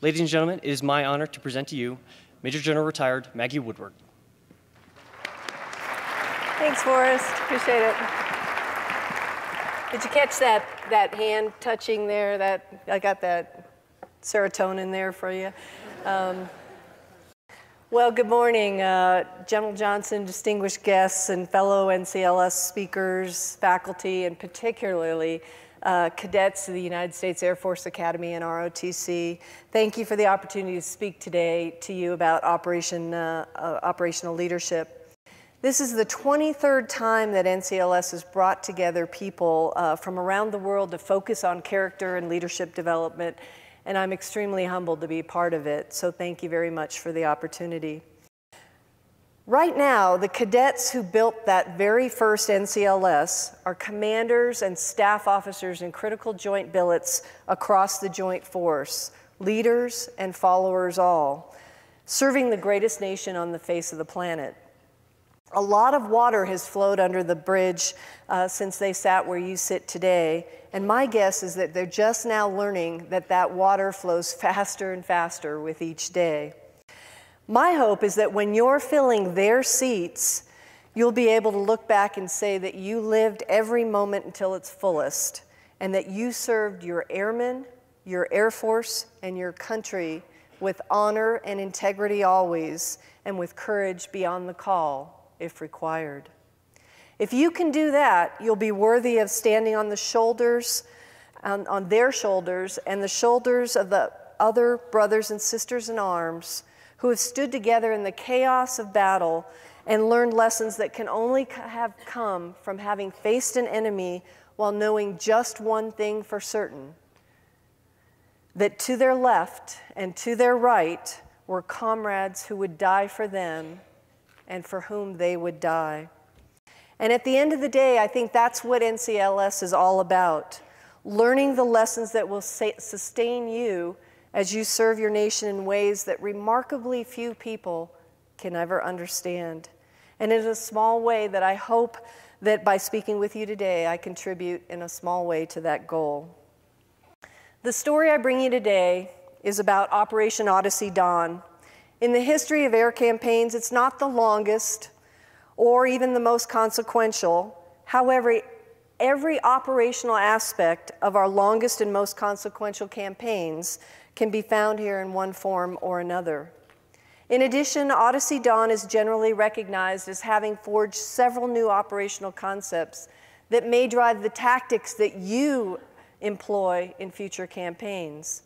Ladies and gentlemen, it is my honor to present to you Major General Retired Maggie Woodward. Thanks, Forrest. Appreciate it. Did you catch that hand touching there? I got that serotonin there for you. Well, good morning, General Johnson, distinguished guests, and fellow NCLS speakers, faculty, and particularly cadets of the United States Air Force Academy and ROTC. Thank you for the opportunity to speak today to you about operational leadership. This is the 23rd time that NCLS has brought together people from around the world to focus on character and leadership development, and I'm extremely humbled to be part of it, so thank you very much for the opportunity. Right now, the cadets who built that very first NCLS are commanders and staff officers in critical joint billets across the joint force, leaders and followers all, serving the greatest nation on the face of the planet. A lot of water has flowed under the bridge since they sat where you sit today, and my guess is that they're just now learning that that water flows faster and faster with each day. My hope is that when you're filling their seats, you'll be able to look back and say that you lived every moment until its fullest, and that you served your airmen, your Air Force, and your country with honor and integrity always, and with courage beyond the call, if required. If you can do that, you'll be worthy of standing on the shoulders, on their shoulders, and the shoulders of the other brothers and sisters in arms who have stood together in the chaos of battle and learned lessons that can only have come from having faced an enemy while knowing just one thing for certain, that to their left and to their right were comrades who would die for them and for whom they would die. And at the end of the day, I think that's what NCLS is all about, learning the lessons that will sustain you as you serve your nation in ways that remarkably few people can ever understand. And in a small way that I hope that by speaking with you today, I contribute in a small way to that goal. The story I bring you today is about Operation ODYSSEY Dawn. In the history of air campaigns, it's not the longest or even the most consequential. However, every operational aspect of our longest and most consequential campaigns can be found here in one form or another. In addition, ODYSSEY Dawn is generally recognized as having forged several new operational concepts that may drive the tactics that you employ in future campaigns.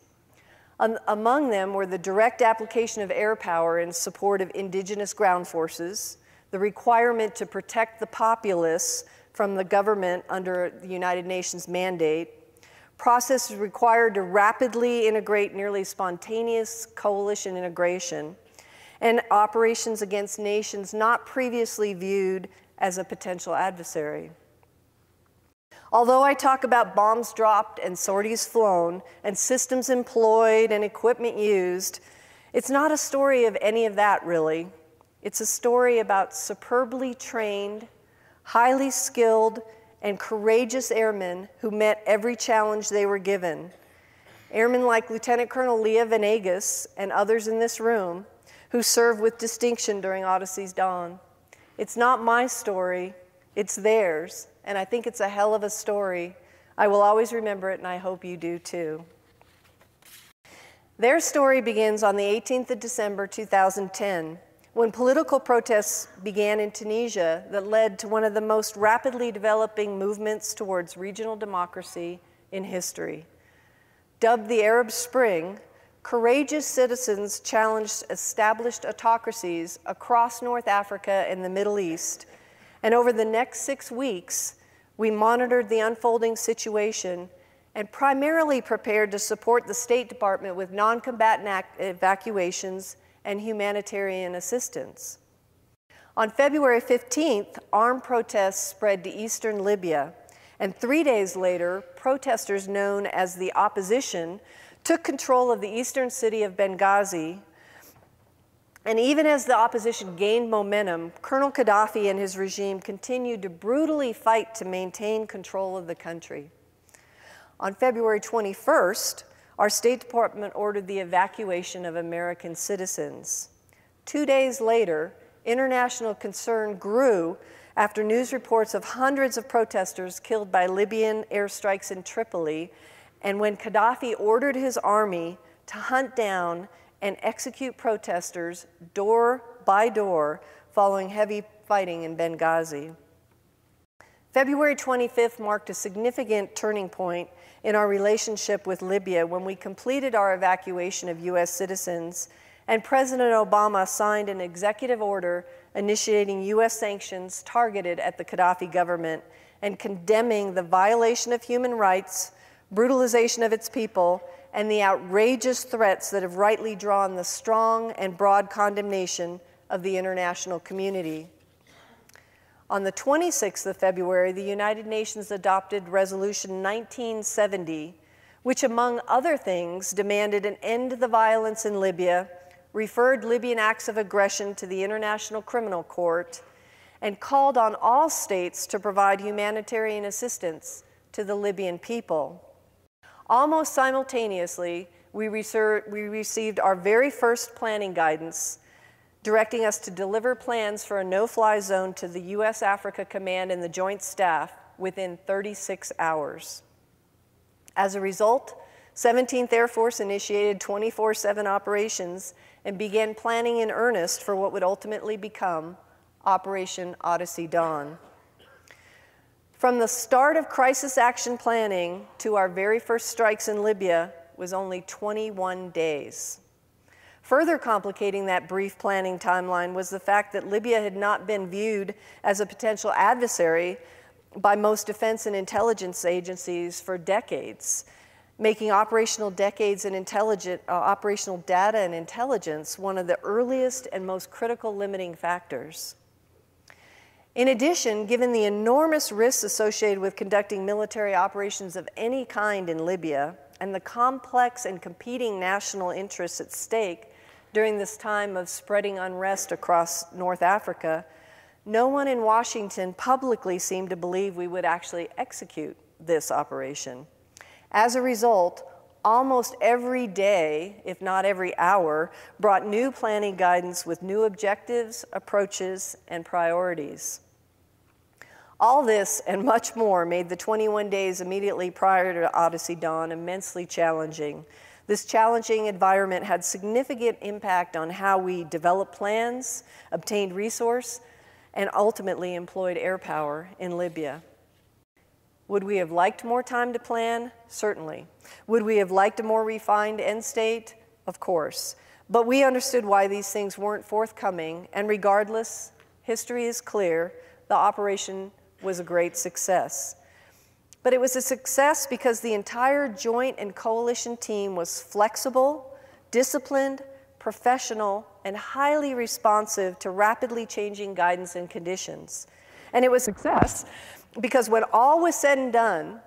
Among them were the direct application of air power in support of indigenous ground forces, the requirement to protect the populace from the government under the United Nations mandate, processes required to rapidly integrate nearly spontaneous coalition integration, and operations against nations not previously viewed as a potential adversary. Although I talk about bombs dropped and sorties flown and systems employed and equipment used, it's not a story of any of that, really. It's a story about superbly trained, highly skilled, and courageous airmen who met every challenge they were given. Airmen like Lieutenant Colonel Leah Venegas and others in this room who served with distinction during ODYSSEY Dawn. It's not my story, it's theirs. And I think it's a hell of a story. I will always remember it, and I hope you do too. Their story begins on the 18th of December, 2010, when political protests began in Tunisia that led to one of the most rapidly developing movements towards regional democracy in history. Dubbed the Arab Spring, courageous citizens challenged established autocracies across North Africa and the Middle East. And over the next 6 weeks, we monitored the unfolding situation and primarily prepared to support the State Department with non-combatant evacuations and humanitarian assistance. On February 15th, armed protests spread to eastern Libya, and 3 days later, protesters known as the opposition took control of the eastern city of Benghazi. And even as the opposition gained momentum, Colonel Gaddafi and his regime continued to brutally fight to maintain control of the country. On February 21st, our State Department ordered the evacuation of American citizens. 2 days later, international concern grew after news reports of hundreds of protesters killed by Libyan airstrikes in Tripoli, and when Gaddafi ordered his army to hunt down and execute protesters door by door following heavy fighting in Benghazi. February 25th marked a significant turning point in our relationship with Libya when we completed our evacuation of US citizens and President Obama signed an executive order initiating US sanctions targeted at the Gaddafi government and condemning the violation of human rights, brutalization of its people, and the outrageous threats that have rightly drawn the strong and broad condemnation of the international community. On the 26th of February, the United Nations adopted Resolution 1970, which, among other things, demanded an end to the violence in Libya, referred Libyan acts of aggression to the International Criminal Court, and called on all states to provide humanitarian assistance to the Libyan people. Almost simultaneously, we received our very first planning guidance, directing us to deliver plans for a no-fly zone to the U.S. Africa Command and the Joint Staff within 36 hours. As a result, 17th Air Force initiated 24/7 operations and began planning in earnest for what would ultimately become Operation Odyssey Dawn. From the start of crisis action planning to our very first strikes in Libya was only 21 days. Further complicating that brief planning timeline was the fact that Libya had not been viewed as a potential adversary by most defense and intelligence agencies for decades, making operational data and intelligence one of the earliest and most critical limiting factors. In addition, given the enormous risks associated with conducting military operations of any kind in Libya and the complex and competing national interests at stake during this time of spreading unrest across North Africa, no one in Washington publicly seemed to believe we would actually execute this operation. As a result, almost every day, if not every hour, brought new planning guidance with new objectives, approaches, and priorities. All this and much more made the 21 days immediately prior to Odyssey Dawn immensely challenging. This challenging environment had significant impact on how we developed plans, obtained resource, and ultimately employed air power in Libya. Would we have liked more time to plan? Certainly. Would we have liked a more refined end state? Of course. But we understood why these things weren't forthcoming, and regardless, history is clear, the operation was a great success. But it was a success because the entire joint and coalition team was flexible, disciplined, professional, and highly responsive to rapidly changing guidance and conditions. And it was a success because when all was said and done,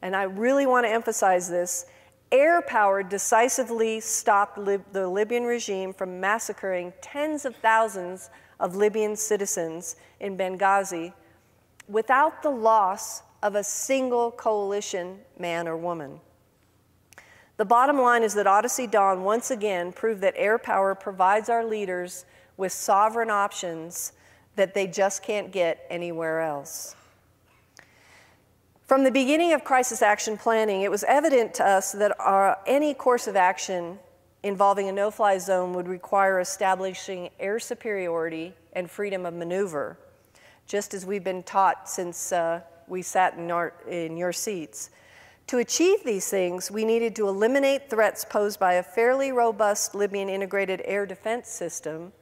and I really want to emphasize this, air power decisively stopped the Libyan regime from massacring tens of thousands of Libyan citizens in Benghazi without the loss of a single coalition man or woman. The bottom line is that Odyssey Dawn once again proved that air power provides our leaders with sovereign options that they just can't get anywhere else. From the beginning of crisis action planning, it was evident to us that any course of action involving a no-fly zone would require establishing air superiority and freedom of maneuver, just as we've been taught since we sat in your seats. To achieve these things, we needed to eliminate threats posed by a fairly robust Libyan integrated air defense system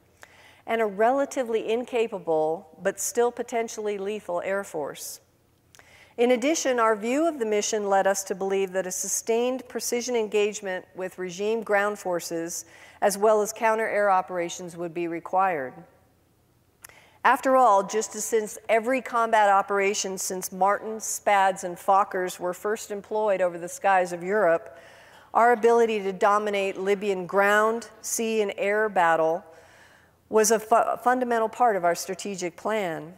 and a relatively incapable but still potentially lethal Air Force. In addition, our view of the mission led us to believe that a sustained precision engagement with regime ground forces as well as counter-air operations would be required. After all, just as since every combat operation since Martins, Spads, and Fokkers were first employed over the skies of Europe, our ability to dominate Libyan ground, sea, and air battle was a fundamental part of our strategic plan.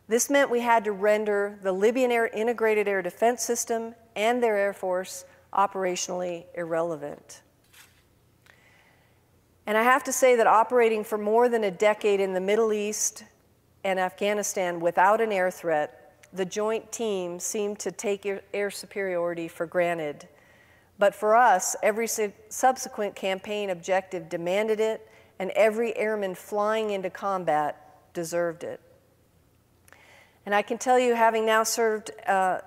This meant we had to render the Libyan integrated air defense system and their Air Force operationally irrelevant. And I have to say that operating for more than a decade in the Middle East and Afghanistan without an air threat, the joint team seemed to take air superiority for granted. But for us, every subsequent campaign objective demanded it, and every airman flying into combat deserved it. And I can tell you, having now served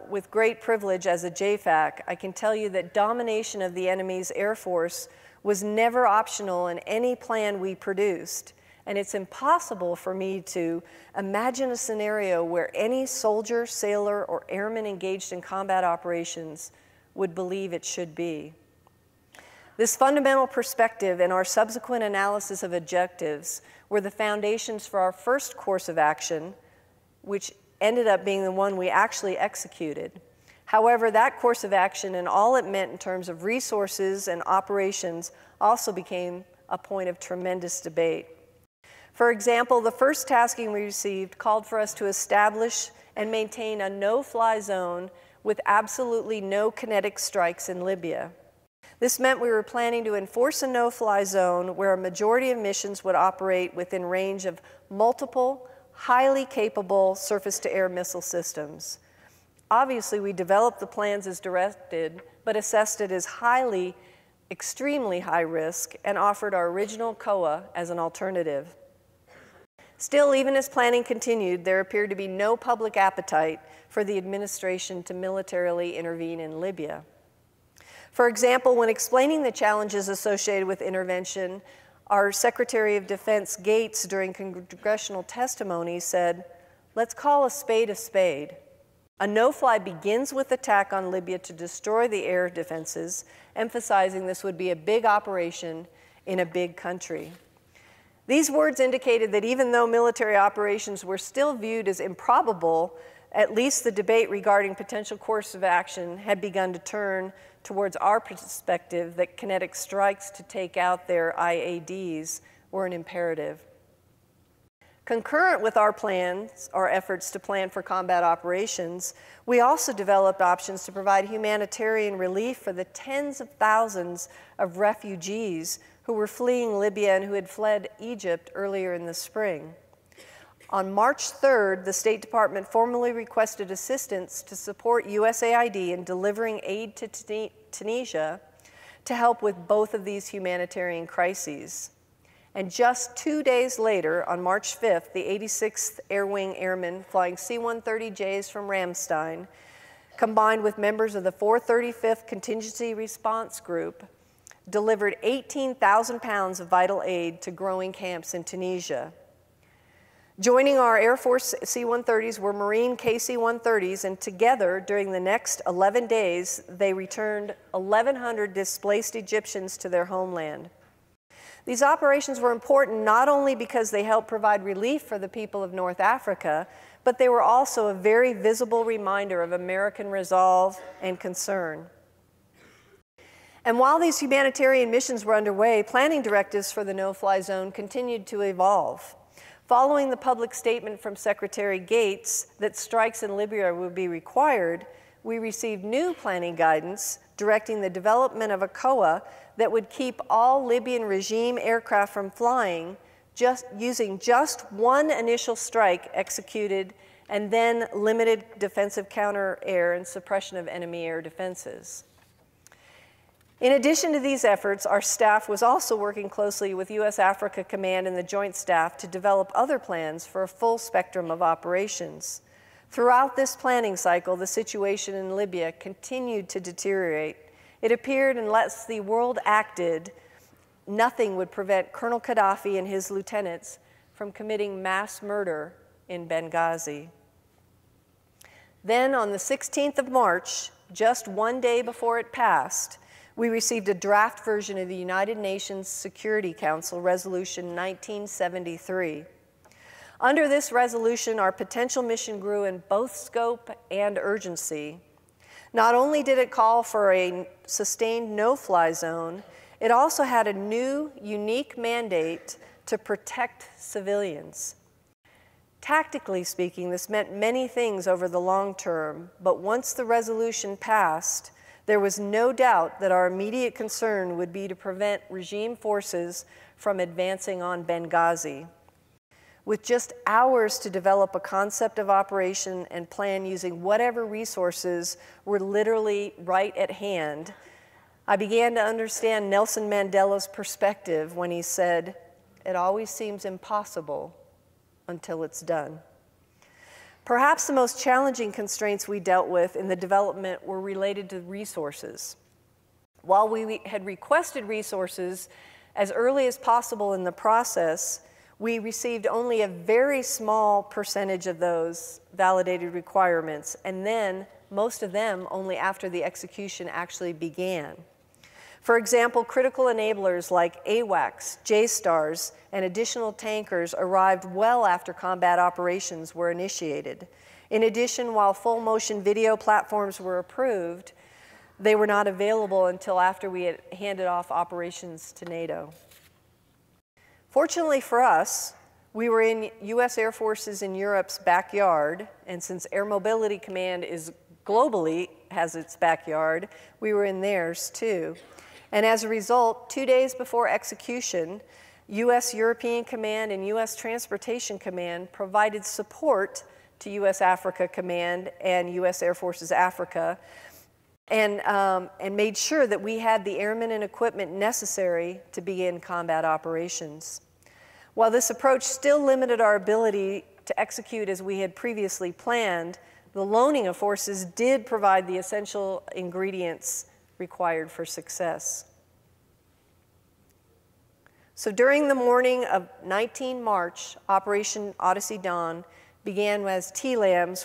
with great privilege as a JFAC, I can tell you that domination of the enemy's air force was never optional in any plan we produced. And it's impossible for me to imagine a scenario where any soldier, sailor, or airman engaged in combat operations would believe it should be. This fundamental perspective and our subsequent analysis of objectives were the foundations for our first course of action, which ended up being the one we actually executed. However, that course of action and all it meant in terms of resources and operations also became a point of tremendous debate. For example, the first tasking we received called for us to establish and maintain a no-fly zone with absolutely no kinetic strikes in Libya. This meant we were planning to enforce a no-fly zone where a majority of missions would operate within range of multiple, highly capable surface-to-air missile systems. Obviously, we developed the plans as directed, but assessed it as extremely high risk, and offered our original COA as an alternative. Still, even as planning continued, there appeared to be no public appetite for the administration to militarily intervene in Libya. For example, when explaining the challenges associated with intervention, our Secretary of Defense Gates, during congressional testimony, said, "Let's call a spade a spade. A no-fly begins with attack on Libya to destroy the air defenses," emphasizing this would be a big operation in a big country. These words indicated that even though military operations were still viewed as improbable, at least the debate regarding potential course of action had begun to turn towards our perspective that kinetic strikes to take out their IADs were an imperative. Concurrent with our plans, our efforts to plan for combat operations, we also developed options to provide humanitarian relief for the tens of thousands of refugees who were fleeing Libya and who had fled Egypt earlier in the spring. On March 3rd, the State Department formally requested assistance to support USAID in delivering aid to Tunisia to help with both of these humanitarian crises. And just 2 days later, on March 5th, the 86th Air Wing Airmen flying C-130Js from Ramstein, combined with members of the 435th Contingency Response Group, delivered 18,000 pounds of vital aid to growing camps in Tunisia. Joining our Air Force C-130s were Marine KC-130s, and together, during the next 11 days, they returned 1,100 displaced Egyptians to their homeland. These operations were important not only because they helped provide relief for the people of North Africa, but they were also a very visible reminder of American resolve and concern. And while these humanitarian missions were underway, planning directives for the no-fly zone continued to evolve. Following the public statement from Secretary Gates that strikes in Libya would be required, we received new planning guidance directing the development of a COA that would keep all Libyan regime aircraft from flying, using just one initial strike executed, and then limited defensive counter-air and suppression of enemy air defenses. In addition to these efforts, our staff was also working closely with U.S. Africa Command and the Joint Staff to develop other plans for a full spectrum of operations. Throughout this planning cycle, the situation in Libya continued to deteriorate. It appeared unless the world acted, nothing would prevent Colonel Gaddafi and his lieutenants from committing mass murder in Benghazi. Then on the 16th of March, just one day before it passed, we received a draft version of the United Nations Security Council Resolution 1973. Under this resolution, our potential mission grew in both scope and urgency. Not only did it call for a sustained no-fly zone, it also had a new, unique mandate to protect civilians. Tactically speaking, this meant many things over the long term, but once the resolution passed, There was no doubt that our immediate concern would be to prevent regime forces from advancing on Benghazi. With just hours to develop a concept of operation and plan using whatever resources were literally right at hand, I began to understand Nelson Mandela's perspective when he said, "It always seems impossible until it's done." Perhaps the most challenging constraints we dealt with in the development were related to resources. While we had requested resources as early as possible in the process, we received only a very small percentage of those validated requirements, and then most of them only after the execution actually began. For example, critical enablers like AWACS, JSTARS, and additional tankers arrived well after combat operations were initiated. In addition, while full motion video platforms were approved, they were not available until after we had handed off operations to NATO. Fortunately for us, we were in US Air Forces in Europe's backyard, and since Air Mobility Command is globally has its backyard, we were in theirs too. And as a result, 2 days before execution, US European Command and US Transportation Command provided support to US Africa Command and US Air Forces Africa, and made sure that we had the airmen and equipment necessary to begin combat operations. While this approach still limited our ability to execute as we had previously planned, the loaning of forces did provide the essential ingredients required for success. So during the morning of 19 March, Operation Odyssey Dawn began as TLAMs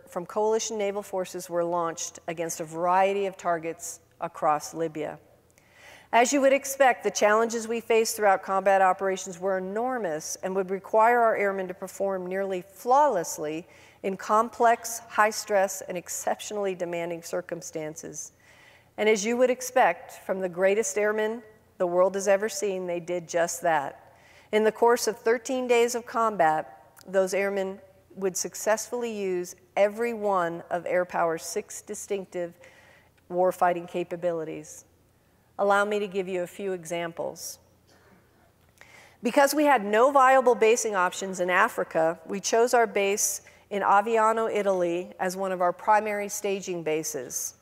from coalition naval forces were launched against a variety of targets across Libya. As you would expect, the challenges we faced throughout combat operations were enormous and would require our airmen to perform nearly flawlessly in complex, high-stress, and exceptionally demanding circumstances. And as you would expect from the greatest airmen the world has ever seen, they did just that. In the course of 13 days of combat, those airmen would successfully use every one of Air Power's 6 distinctive warfighting capabilities. Allow me to give you a few examples. Because we had no viable basing options in Africa, we chose our base in Aviano, Italy, as one of our primary staging bases.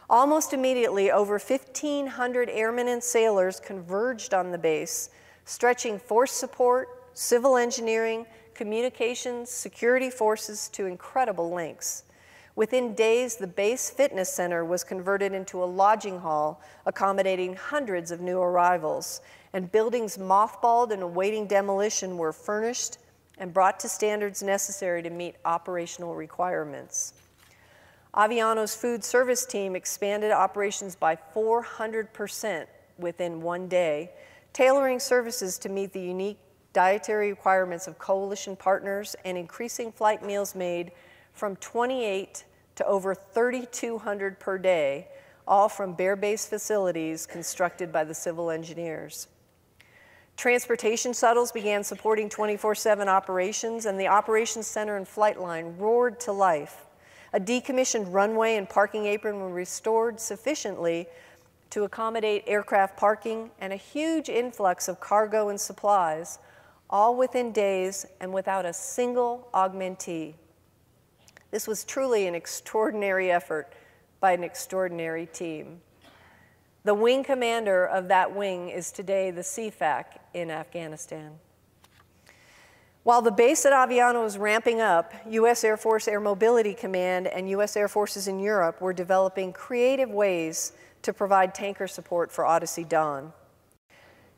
Almost immediately, over 1,500 airmen and sailors converged on the base, stretching force support, civil engineering, communications, security forces to incredible lengths. Within days, the base fitness center was converted into a lodging hall, accommodating hundreds of new arrivals, and buildings mothballed and awaiting demolition were furnished and brought to standards necessary to meet operational requirements. Aviano's food service team expanded operations by 400% within 1 day, tailoring services to meet the unique dietary requirements of coalition partners and increasing flight meals made from 28 to over 3,200 per day, all from bare-base facilities constructed by the civil engineers. Transportation shuttles began supporting 24/7 operations, and the operations center and flight line roared to life. A decommissioned runway and parking apron were restored sufficiently to accommodate aircraft parking, and a huge influx of cargo and supplies, all within days and without a single augmentee. This was truly an extraordinary effort by an extraordinary team. The wing commander of that wing is today the CFAC in Afghanistan. While the base at Aviano was ramping up, US Air Force Air Mobility Command and US Air Forces in Europe were developing creative ways to provide tanker support for Odyssey Dawn.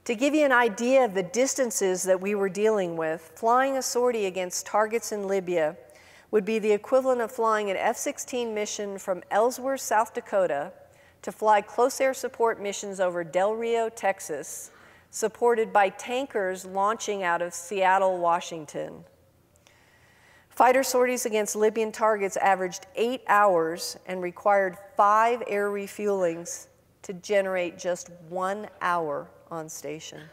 To give you an idea of the distances that we were dealing with, flying a sortie against targets in Libya would be the equivalent of flying an F-16 mission from Ellsworth, South Dakota, to fly close air support missions over Del Rio, Texas, supported by tankers launching out of Seattle, Washington. Fighter sorties against Libyan targets averaged 8 hours and required 5 air refuelings to generate just 1 hour on station.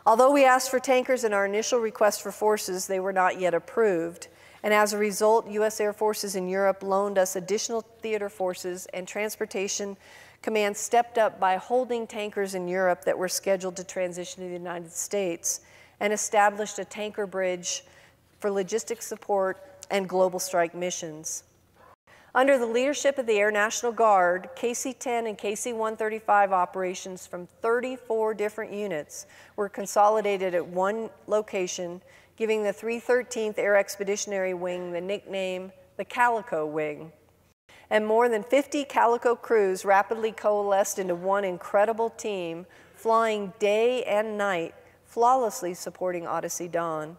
Although we asked for tankers in our initial request for forces, they were not yet approved. And as a result, U.S. Air Forces in Europe loaned us additional theater forces, and Transportation Command stepped up by holding tankers in Europe that were scheduled to transition to the United States, and established a tanker bridge for logistics support and global strike missions. Under the leadership of the Air National Guard, KC-10 and KC-135 operations from 34 different units were consolidated at one location, giving the 313th Air Expeditionary Wing the nickname the Calico Wing. And more than 50 Calico crews rapidly coalesced into one incredible team, flying day and night, flawlessly supporting ODYSSEY Dawn.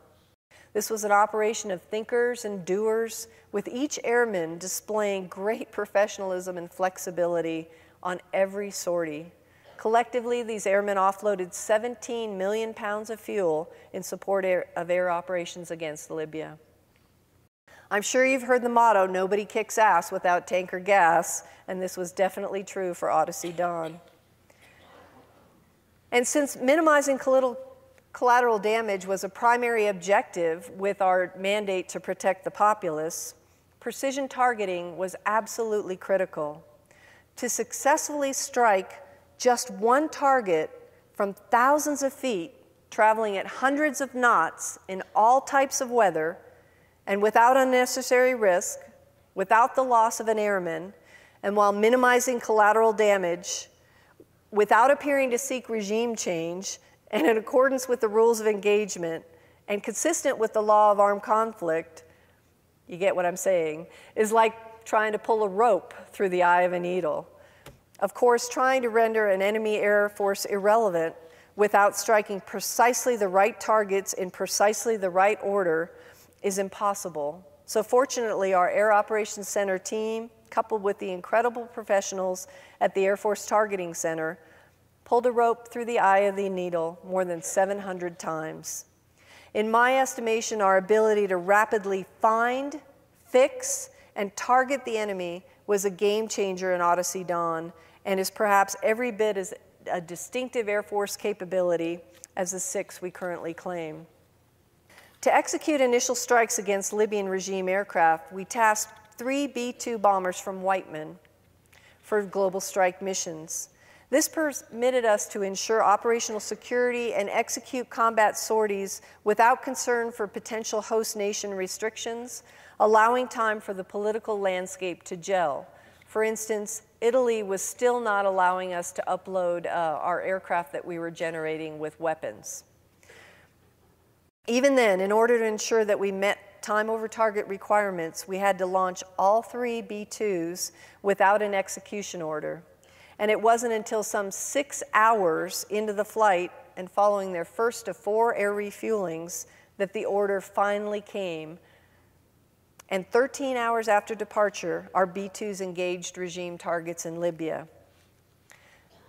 This was an operation of thinkers and doers, with each airman displaying great professionalism and flexibility on every sortie. Collectively, these airmen offloaded 17 million pounds of fuel in support of air operations against Libya. I'm sure you've heard the motto, "Nobody kicks ass without tanker gas," and this was definitely true for ODYSSEY Dawn. And since minimizing collateral damage was a primary objective with our mandate to protect the populace, precision targeting was absolutely critical. To successfully strike just one target from thousands of feet, traveling at hundreds of knots in all types of weather, and without unnecessary risk, without the loss of an airman, and while minimizing collateral damage, without appearing to seek regime change, and in accordance with the rules of engagement, and consistent with the law of armed conflict, you get what I'm saying, is like trying to pull a rope through the eye of a needle. Of course, trying to render an enemy air force irrelevant without striking precisely the right targets in precisely the right order is impossible. So fortunately, our Air Operations Center team, coupled with the incredible professionals at the Air Force Targeting Center, pulled a rope through the eye of the needle more than 700 times. In my estimation, our ability to rapidly find, fix, and target the enemy was a game changer in ODYSSEY Dawn, and is perhaps every bit as a distinctive Air Force capability as the 6 we currently claim. To execute initial strikes against Libyan regime aircraft, we tasked 3 B-2 bombers from Whiteman for global strike missions. This permitted us to ensure operational security and execute combat sorties without concern for potential host nation restrictions, allowing time for the political landscape to gel. For instance, Italy was still not allowing us to upload our aircraft that we were generating with weapons. Even then, in order to ensure that we met time over target requirements, we had to launch all 3 B-2s without an execution order. And it wasn't until some 6 hours into the flight and following their first of 4 air refuelings that the order finally came. And 13 hours after departure, our B-2s engaged regime targets in Libya.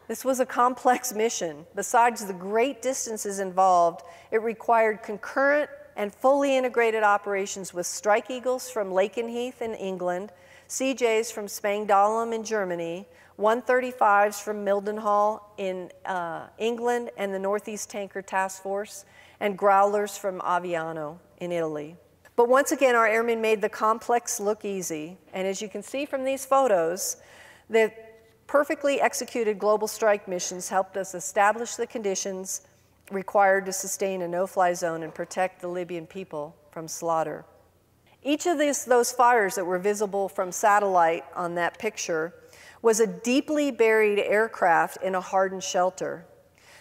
This was a complex mission. Besides the great distances involved, it required concurrent and fully integrated operations with Strike Eagles from Lakenheath in England, CJs from Spangdahlem in Germany, 135s from Mildenhall in England and the Northeast Tanker Task Force, and Growlers from Aviano in Italy. But once again, our airmen made the complex look easy. And as you can see from these photos, the perfectly executed global strike missions helped us establish the conditions required to sustain a no-fly zone and protect the Libyan people from slaughter. Each of those fires that were visible from satellite on that picture was a deeply buried aircraft in a hardened shelter.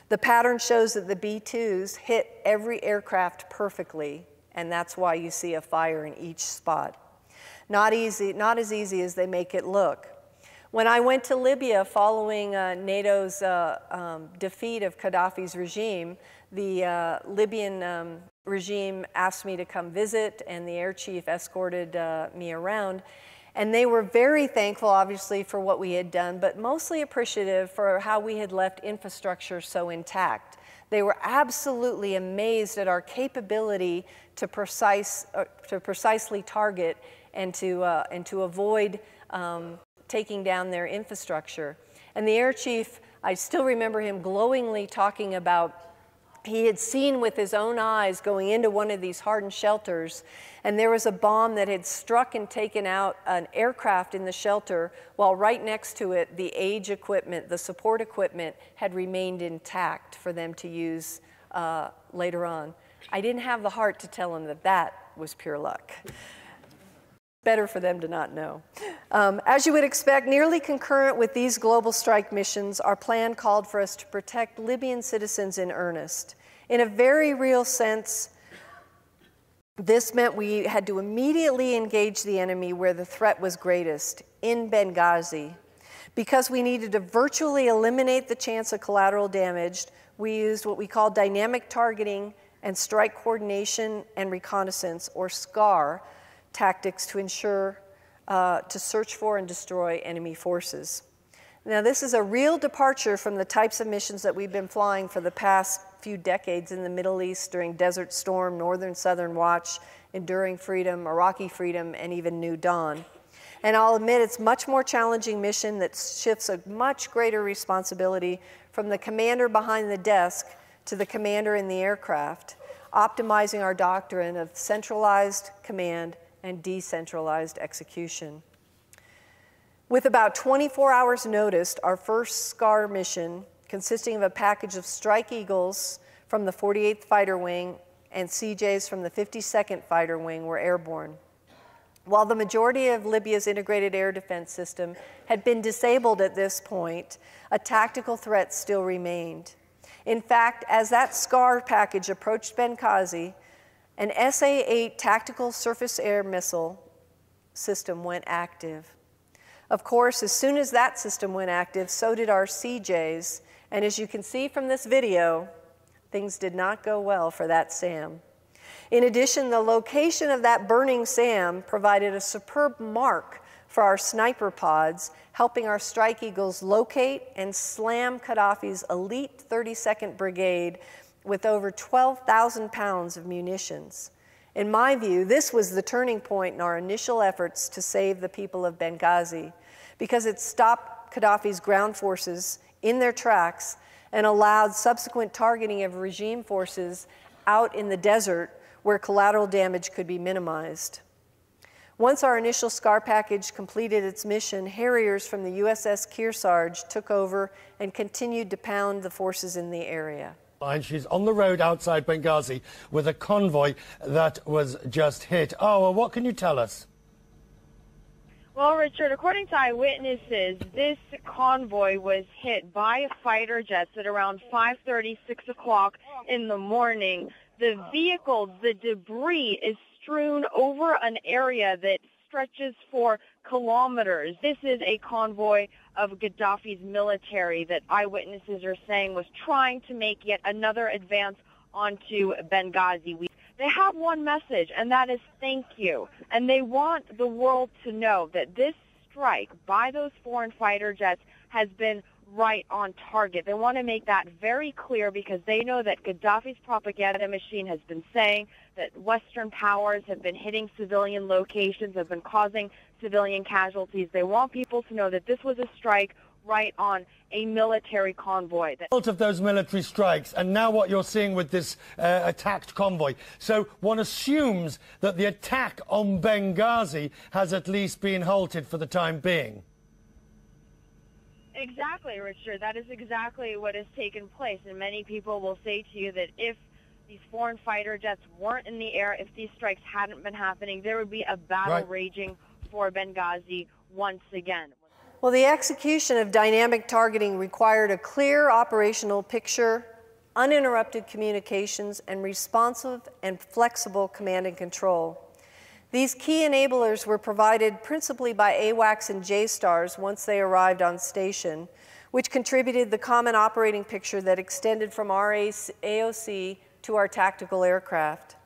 The pattern shows that the B-2s hit every aircraft perfectly, and that's why you see a fire in each spot. Not as easy as they make it look. When I went to Libya following NATO's defeat of Gaddafi's regime, the Libyan regime asked me to come visit, and the air chief escorted me around. And they were very thankful, obviously, for what we had done, but mostly appreciative for how we had left infrastructure so intact. They were absolutely amazed at our capability to precisely target and to avoid taking down their infrastructure. And the air chief, I still remember him glowingly talking about He had seen with his own eyes going into one of these hardened shelters, and there was a bomb that had struck and taken out an aircraft in the shelter, while right next to it, the age equipment, the support equipment, had remained intact for them to use later on. I didn't have the heart to tell him that that was pure luck. Better for them to not know. As you would expect, nearly concurrent with these global strike missions, our plan called for us to protect Libyan citizens in earnest. In a very real sense, this meant we had to immediately engage the enemy where the threat was greatest, in Benghazi. Because we needed to virtually eliminate the chance of collateral damage, we used what we call dynamic targeting and strike coordination and reconnaissance, or SCAR, tactics to ensure to search for and destroy enemy forces. Now, this is a real departure from the types of missions that we've been flying for the past few decades in the Middle East during Desert Storm, Northern Southern Watch, Enduring Freedom, Iraqi Freedom, and even New Dawn. And I'll admit it's a much more challenging mission that shifts a much greater responsibility from the commander behind the desk to the commander in the aircraft, optimizing our doctrine of centralized command and decentralized execution. With about 24 hours notice, our first SCAR mission, consisting of a package of Strike Eagles from the 48th Fighter Wing and CJs from the 52nd Fighter Wing, were airborne. While the majority of Libya's integrated air defense system had been disabled at this point, a tactical threat still remained. In fact, as that SCAR package approached Benghazi, an SA-8 tactical surface air missile system went active. Of course, as soon as that system went active, so did our CJs, and as you can see from this video, things did not go well for that SAM. In addition, the location of that burning SAM provided a superb mark for our sniper pods, helping our Strike Eagles locate and slam Gaddafi's elite 32nd Brigade with over 12,000 pounds of munitions. In my view, this was the turning point in our initial efforts to save the people of Benghazi, because it stopped Gaddafi's ground forces in their tracks and allowed subsequent targeting of regime forces out in the desert where collateral damage could be minimized. Once our initial SCAR package completed its mission, Harriers from the USS Kearsarge took over and continued to pound the forces in the area. She's on the road outside Benghazi with a convoy that was just hit. Oh, well, what can you tell us? Well, Richard, according to eyewitnesses, this convoy was hit by fighter jets at around 5:30, 6 o'clock in the morning. The vehicles, the debris is strewn over an area that stretches for kilometers. This is a convoy of Gaddafi's military that eyewitnesses are saying was trying to make yet another advance onto Benghazi. They have one message, and that is thank you. And they want the world to know that this strike by those foreign fighter jets has been right on target. They want to make that very clear because they know that Gaddafi's propaganda machine has been saying that Western powers have been hitting civilian locations, have been causing civilian casualties. They want people to know that this was a strike right on a military convoy. Of those military strikes, and now what you're seeing with this attacked convoy. So one assumes that the attack on Benghazi has at least been halted for the time being. Exactly, Richard. That is exactly what has taken place. And many people will say to you that if these foreign fighter jets weren't in the air, if these strikes hadn't been happening, there would be a battle raging for Benghazi once again. Well, the execution of dynamic targeting required a clear operational picture, uninterrupted communications, and responsive and flexible command and control. These key enablers were provided principally by AWACS and JSTARS once they arrived on station, which contributed the common operating picture that extended from our AOC to our tactical aircraft.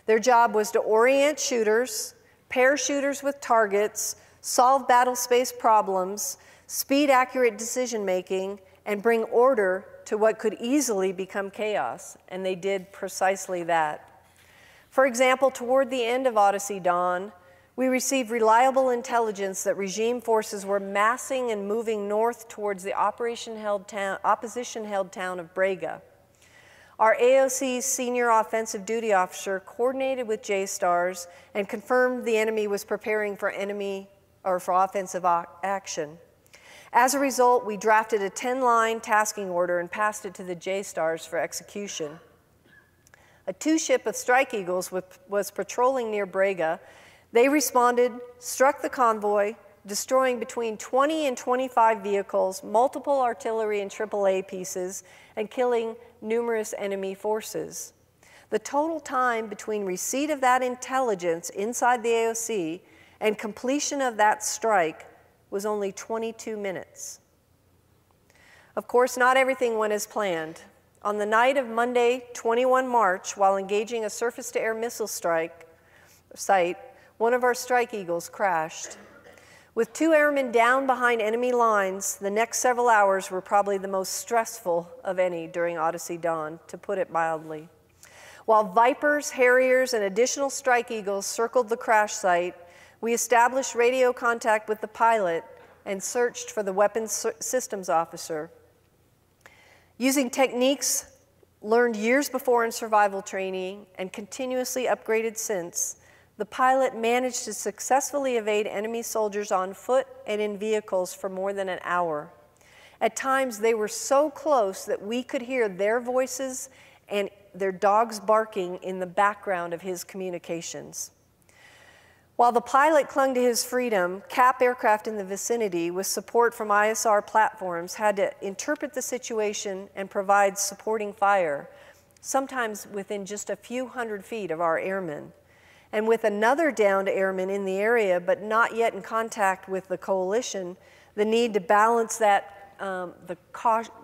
Their job was to orient shooters, pair shooters with targets, solve battle space problems, speed accurate decision-making, and bring order to what could easily become chaos, and they did precisely that. For example, toward the end of Odyssey Dawn, we received reliable intelligence that regime forces were massing and moving north towards the opposition-held town of Brega. Our AOC's senior offensive duty officer coordinated with JSTARS and confirmed the enemy was preparing for offensive action. As a result, we drafted a 10-line tasking order and passed it to the JSTARS for execution. A two-ship of Strike Eagles was patrolling near Brega. They responded, struck the convoy, destroying between 20 and 25 vehicles, multiple artillery and AAA pieces, and killing numerous enemy forces. The total time between receipt of that intelligence inside the AOC and completion of that strike was only 22 minutes. Of course, not everything went as planned. On the night of Monday, 21 March, while engaging a surface-to-air missile strike site, one of our Strike Eagles crashed. With 2 airmen down behind enemy lines, the next several hours were probably the most stressful of any during Odyssey Dawn, to put it mildly. While Vipers, Harriers, and additional Strike Eagles circled the crash site, we established radio contact with the pilot and searched for the weapons systems officer. Using techniques learned years before in survival training and continuously upgraded since, the pilot managed to successfully evade enemy soldiers on foot and in vehicles for more than an hour. At times, they were so close that we could hear their voices and their dogs barking in the background of his communications. While the pilot clung to his freedom, CAP aircraft in the vicinity, with support from ISR platforms, had to interpret the situation and provide supporting fire, sometimes within just a few hundred feet of our airmen. And with another downed airman in the area, but not yet in contact with the coalition, the need to balance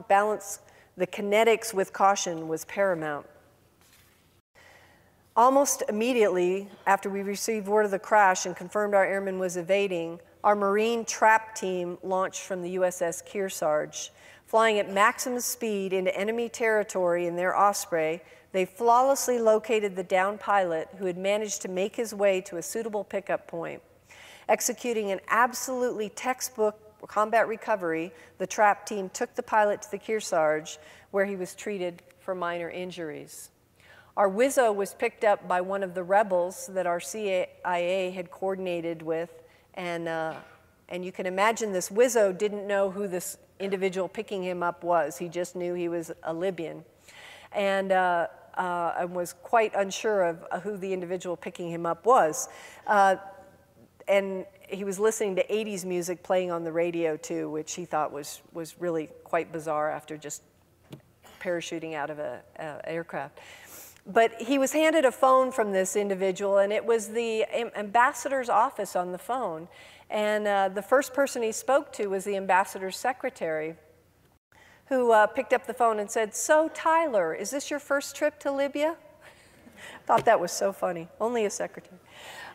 balance the kinetics with caution was paramount. Almost immediately after we received word of the crash and confirmed our airman was evading, our Marine trap team launched from the USS Kearsarge. Flying at maximum speed into enemy territory in their Osprey, they flawlessly located the downed pilot, who had managed to make his way to a suitable pickup point. Executing an absolutely textbook combat recovery, the trap team took the pilot to the Kearsarge, where he was treated for minor injuries. Our Wizzo was picked up by one of the rebels that our CIA had coordinated with, and you can imagine this Wizzo didn't know who this individual picking him up was. He just knew he was a Libyan, and was quite unsure of who the individual picking him up was. And he was listening to 80s music playing on the radio too, which he thought was really quite bizarre after just parachuting out of an aircraft. But he was handed a phone from this individual, and it was the ambassador's office on the phone. And the first person he spoke to was the ambassador's secretary, who picked up the phone and said, "So, Tyler, is this your first trip to Libya?" Thought that was so funny. Only a secretary.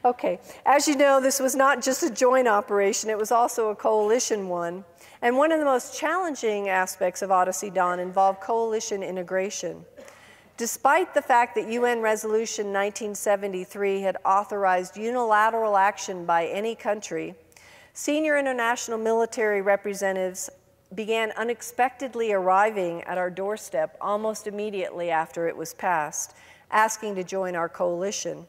Okay, as you know, this was not just a joint operation, it was also a coalition one. And one of the most challenging aspects of Odyssey Dawn involved coalition integration. Despite the fact that UN Resolution 1973 had authorized unilateral action by any country, senior international military representatives began unexpectedly arriving at our doorstep almost immediately after it was passed, asking to join our coalition.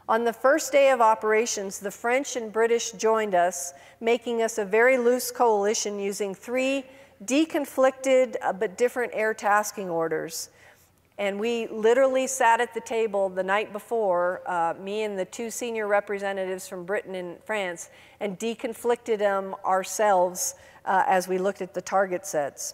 On the first day of operations, the French and British joined us, making us a very loose coalition using 3 deconflicted but different air tasking orders. And we literally sat at the table the night before, me and the 2 senior representatives from Britain and France, and deconflicted them ourselves as we looked at the target sets.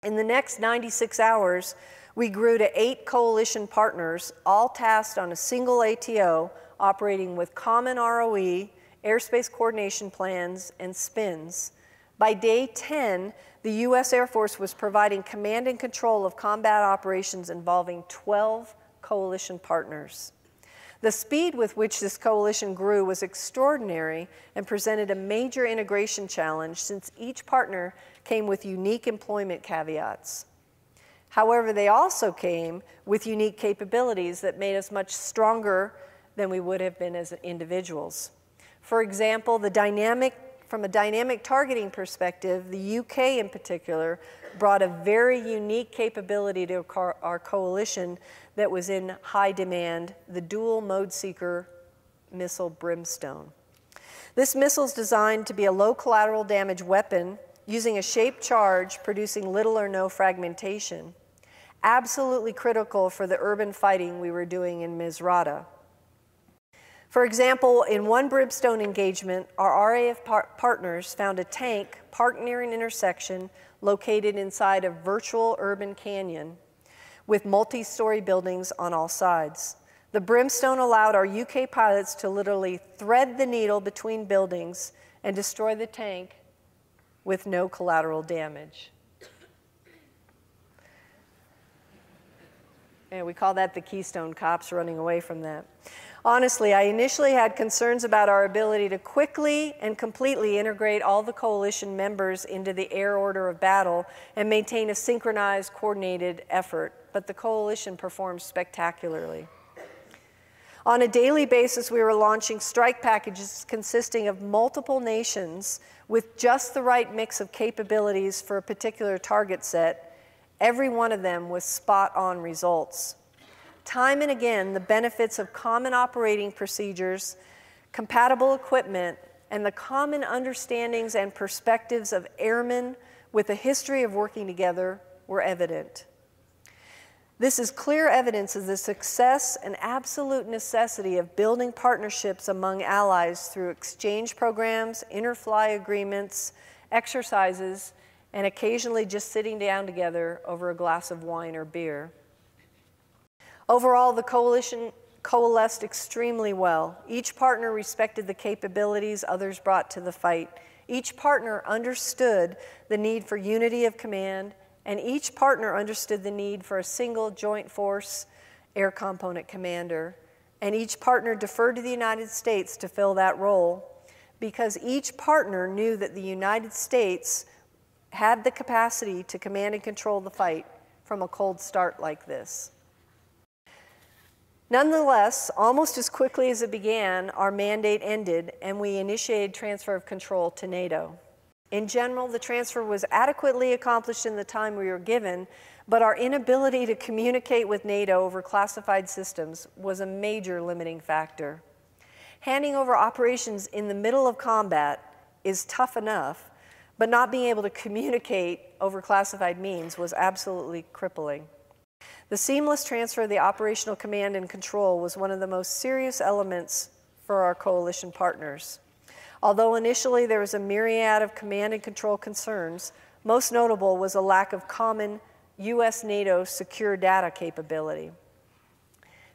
In the next 96 hours, we grew to 8 coalition partners, all tasked on a single ATO, operating with common ROE, airspace coordination plans, and spins. By day 10, the U.S. Air Force was providing command and control of combat operations involving 12 coalition partners. The speed with which this coalition grew was extraordinary and presented a major integration challenge, since each partner came with unique employment caveats. However, they also came with unique capabilities that made us much stronger than we would have been as individuals. For example, the dynamic from a dynamic targeting perspective, the UK in particular brought a very unique capability to our coalition that was in high demand, the dual mode seeker missile Brimstone. This missile is designed to be a low collateral damage weapon using a shaped charge producing little or no fragmentation, absolutely critical for the urban fighting we were doing in Misrata. For example, in one Brimstone engagement, our RAF partners found a tank parked near an intersection located inside a virtual urban canyon with multi-story buildings on all sides. The Brimstone allowed our UK pilots to literally thread the needle between buildings and destroy the tank with no collateral damage. And we call that the Keystone Cops running away from that. Honestly, I initially had concerns about our ability to quickly and completely integrate all the coalition members into the air order of battle and maintain a synchronized, coordinated effort, but the coalition performed spectacularly. On a daily basis, we were launching strike packages consisting of multiple nations with just the right mix of capabilities for a particular target set. Every one of them with spot-on results. Time and again, the benefits of common operating procedures, compatible equipment, and the common understandings and perspectives of airmen with a history of working together were evident. This is clear evidence of the success and absolute necessity of building partnerships among allies through exchange programs, interfly agreements, exercises, and occasionally just sitting down together over a glass of wine or beer. Overall, the coalition coalesced extremely well. Each partner respected the capabilities others brought to the fight. Each partner understood the need for unity of command, and each partner understood the need for a single joint force air component commander. And each partner deferred to the United States to fill that role because each partner knew that the United States had the capacity to command and control the fight from a cold start like this. Nonetheless, almost as quickly as it began, our mandate ended and we initiated transfer of control to NATO. In general, the transfer was adequately accomplished in the time we were given, but our inability to communicate with NATO over classified systems was a major limiting factor. Handing over operations in the middle of combat is tough enough, but not being able to communicate over classified means was absolutely crippling. The seamless transfer of the operational command and control was one of the most serious elements for our coalition partners. Although initially there was a myriad of command and control concerns, most notable was a lack of common US-NATO secure data capability.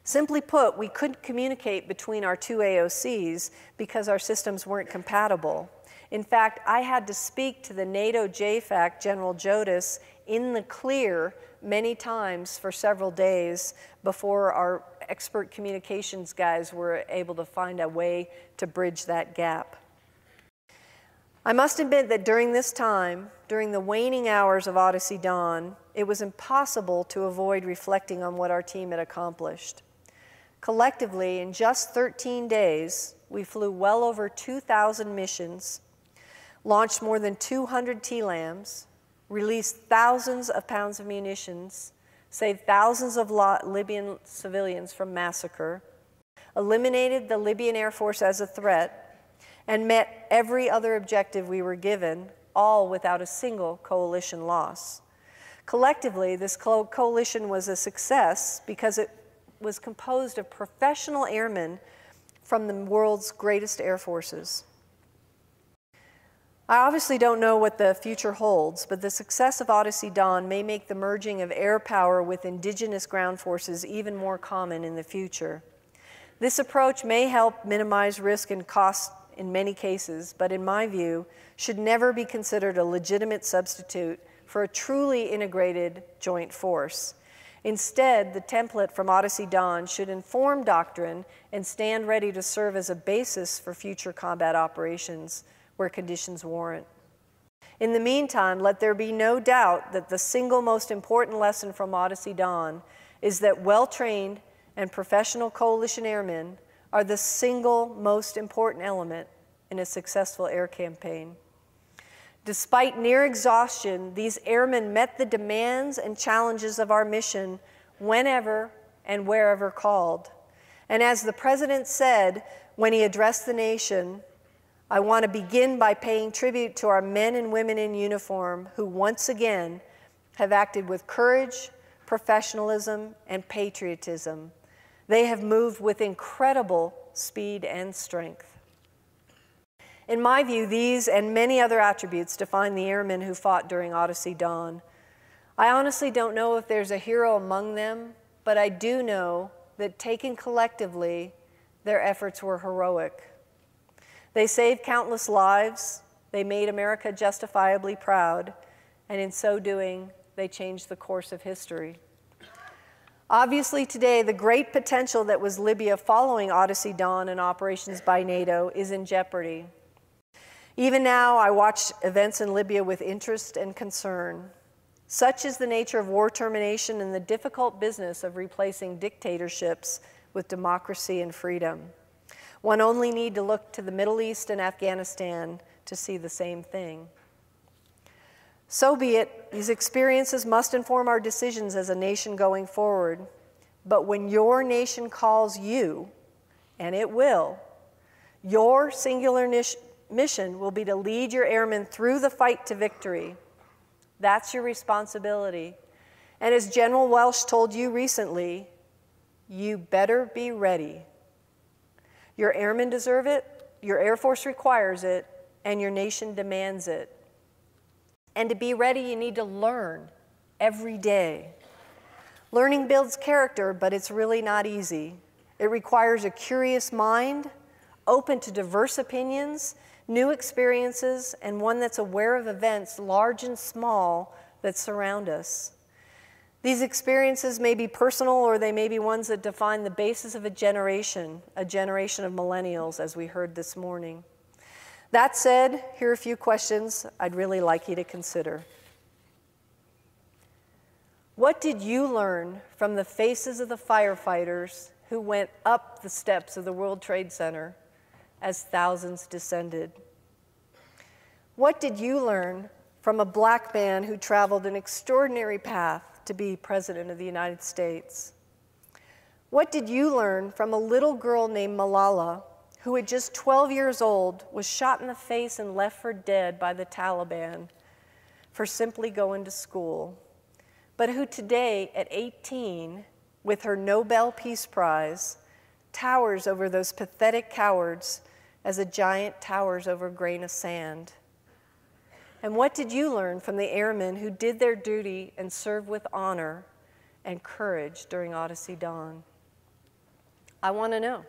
Simply put, we couldn't communicate between our two AOCs because our systems weren't compatible. In fact, I had to speak to the NATO JFAC, General Jodis, in the clear many times for several days before our expert communications guys were able to find a way to bridge that gap. I must admit that during this time, during the waning hours of Odyssey Dawn, it was impossible to avoid reflecting on what our team had accomplished. Collectively, in just 13 days, we flew well over 2,000 missions, launched more than 200 TLAMs, released thousands of pounds of munitions, saved thousands of Libyan civilians from massacre, eliminated the Libyan Air Force as a threat, and met every other objective we were given, all without a single coalition loss. Collectively, this coalition was a success because it was composed of professional airmen from the world's greatest air forces. I obviously don't know what the future holds, but the success of Odyssey Dawn may make the merging of air power with indigenous ground forces even more common in the future. This approach may help minimize risk and cost in many cases, but in my view, should never be considered a legitimate substitute for a truly integrated joint force. Instead, the template from Odyssey Dawn should inform doctrine and stand ready to serve as a basis for future combat operations where conditions warrant. In the meantime, let there be no doubt that the single most important lesson from Odyssey Dawn is that well-trained and professional coalition airmen are the single most important element in a successful air campaign. Despite near exhaustion, these airmen met the demands and challenges of our mission whenever and wherever called. And as the President said when he addressed the nation, I want to begin by paying tribute to our men and women in uniform who once again have acted with courage, professionalism, and patriotism. They have moved with incredible speed and strength. In my view, these and many other attributes define the airmen who fought during Odyssey Dawn. I honestly don't know if there's a hero among them, but I do know that taken collectively, their efforts were heroic. They saved countless lives, they made America justifiably proud, and in so doing, they changed the course of history. Obviously today, the great potential that was Libya following Odyssey Dawn and operations by NATO is in jeopardy. Even now, I watch events in Libya with interest and concern. Such is the nature of war termination and the difficult business of replacing dictatorships with democracy and freedom. One only need to look to the Middle East and Afghanistan to see the same thing. So be it, these experiences must inform our decisions as a nation going forward. But when your nation calls you, and it will, your singular mission will be to lead your airmen through the fight to victory. That's your responsibility. And as General Welsh told you recently, you better be ready. Your airmen deserve it, your Air Force requires it, and your nation demands it. And to be ready, you need to learn every day. Learning builds character, but it's really not easy. It requires a curious mind, open to diverse opinions, new experiences, and one that's aware of events, large and small, that surround us. These experiences may be personal, or they may be ones that define the basis of a generation of millennials, as we heard this morning. That said, here are a few questions I'd really like you to consider. What did you learn from the faces of the firefighters who went up the steps of the World Trade Center as thousands descended? What did you learn from a black man who traveled an extraordinary path to be President of the United States? What did you learn from a little girl named Malala, who at just 12 years old was shot in the face and left for dead by the Taliban for simply going to school, but who today at 18, with her Nobel Peace Prize, towers over those pathetic cowards as a giant towers over a grain of sand? And what did you learn from the airmen who did their duty and served with honor and courage during Odyssey Dawn? I want to know.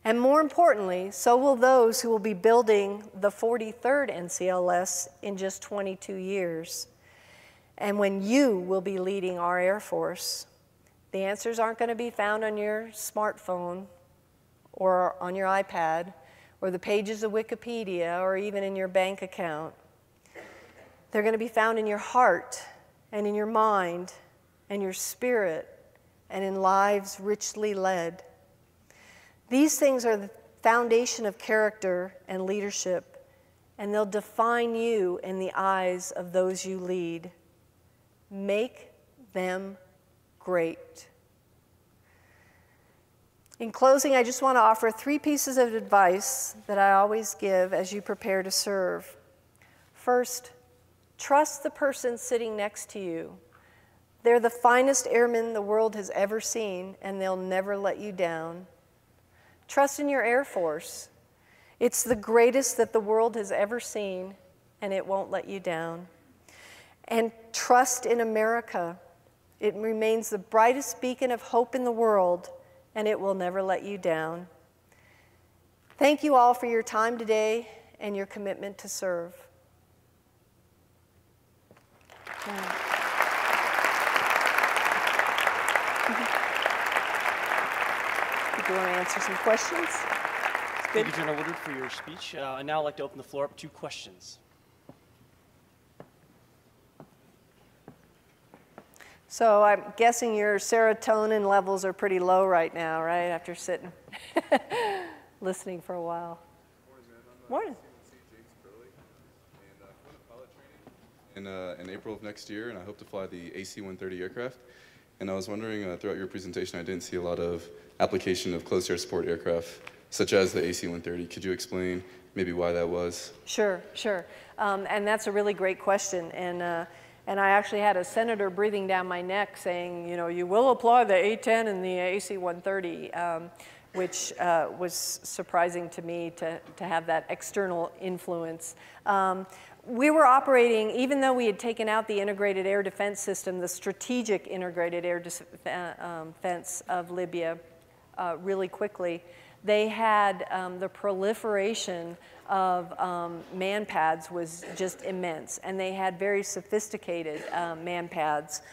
And more importantly, so will those who will be building the 43rd NCLS in just 22 years. And when you will be leading our Air Force, the answers aren't going to be found on your smartphone or on your iPad or the pages of Wikipedia or even in your bank account. They're going to be found in your heart and in your mind and your spirit and in lives richly led. These things are the foundation of character and leadership, and they'll define you in the eyes of those you lead. Make them great. In closing, I just want to offer 3 pieces of advice that I always give as you prepare to serve. First, trust the person sitting next to you. They're the finest airmen the world has ever seen, and they'll never let you down. Trust in your Air Force. It's the greatest that the world has ever seen, and it won't let you down. And trust in America. It remains the brightest beacon of hope in the world, and it will never let you down. Thank you all for your time today and your commitment to serve. Do you want to answer some questions? Thank you, General Woodward, for your speech. I'd now like to open the floor up to questions. So I'm guessing your serotonin levels are pretty low right now, right? After sitting, listening for a while. Morning. In April of next year, and I hope to fly the AC-130 aircraft. And I was wondering, throughout your presentation, I didn't see a lot of application of closed air support aircraft, such as the AC-130. Could you explain maybe why that was? Sure, sure. And that's a really great question. And I actually had a senator breathing down my neck saying, you know, you will apply the A-10 and the AC-130, which was surprising to me to have that external influence. We were operating, even though we had taken out the integrated air defense system, the strategic integrated air defense of Libya really quickly, they had the proliferation of man pads was just immense, and they had very sophisticated man pads,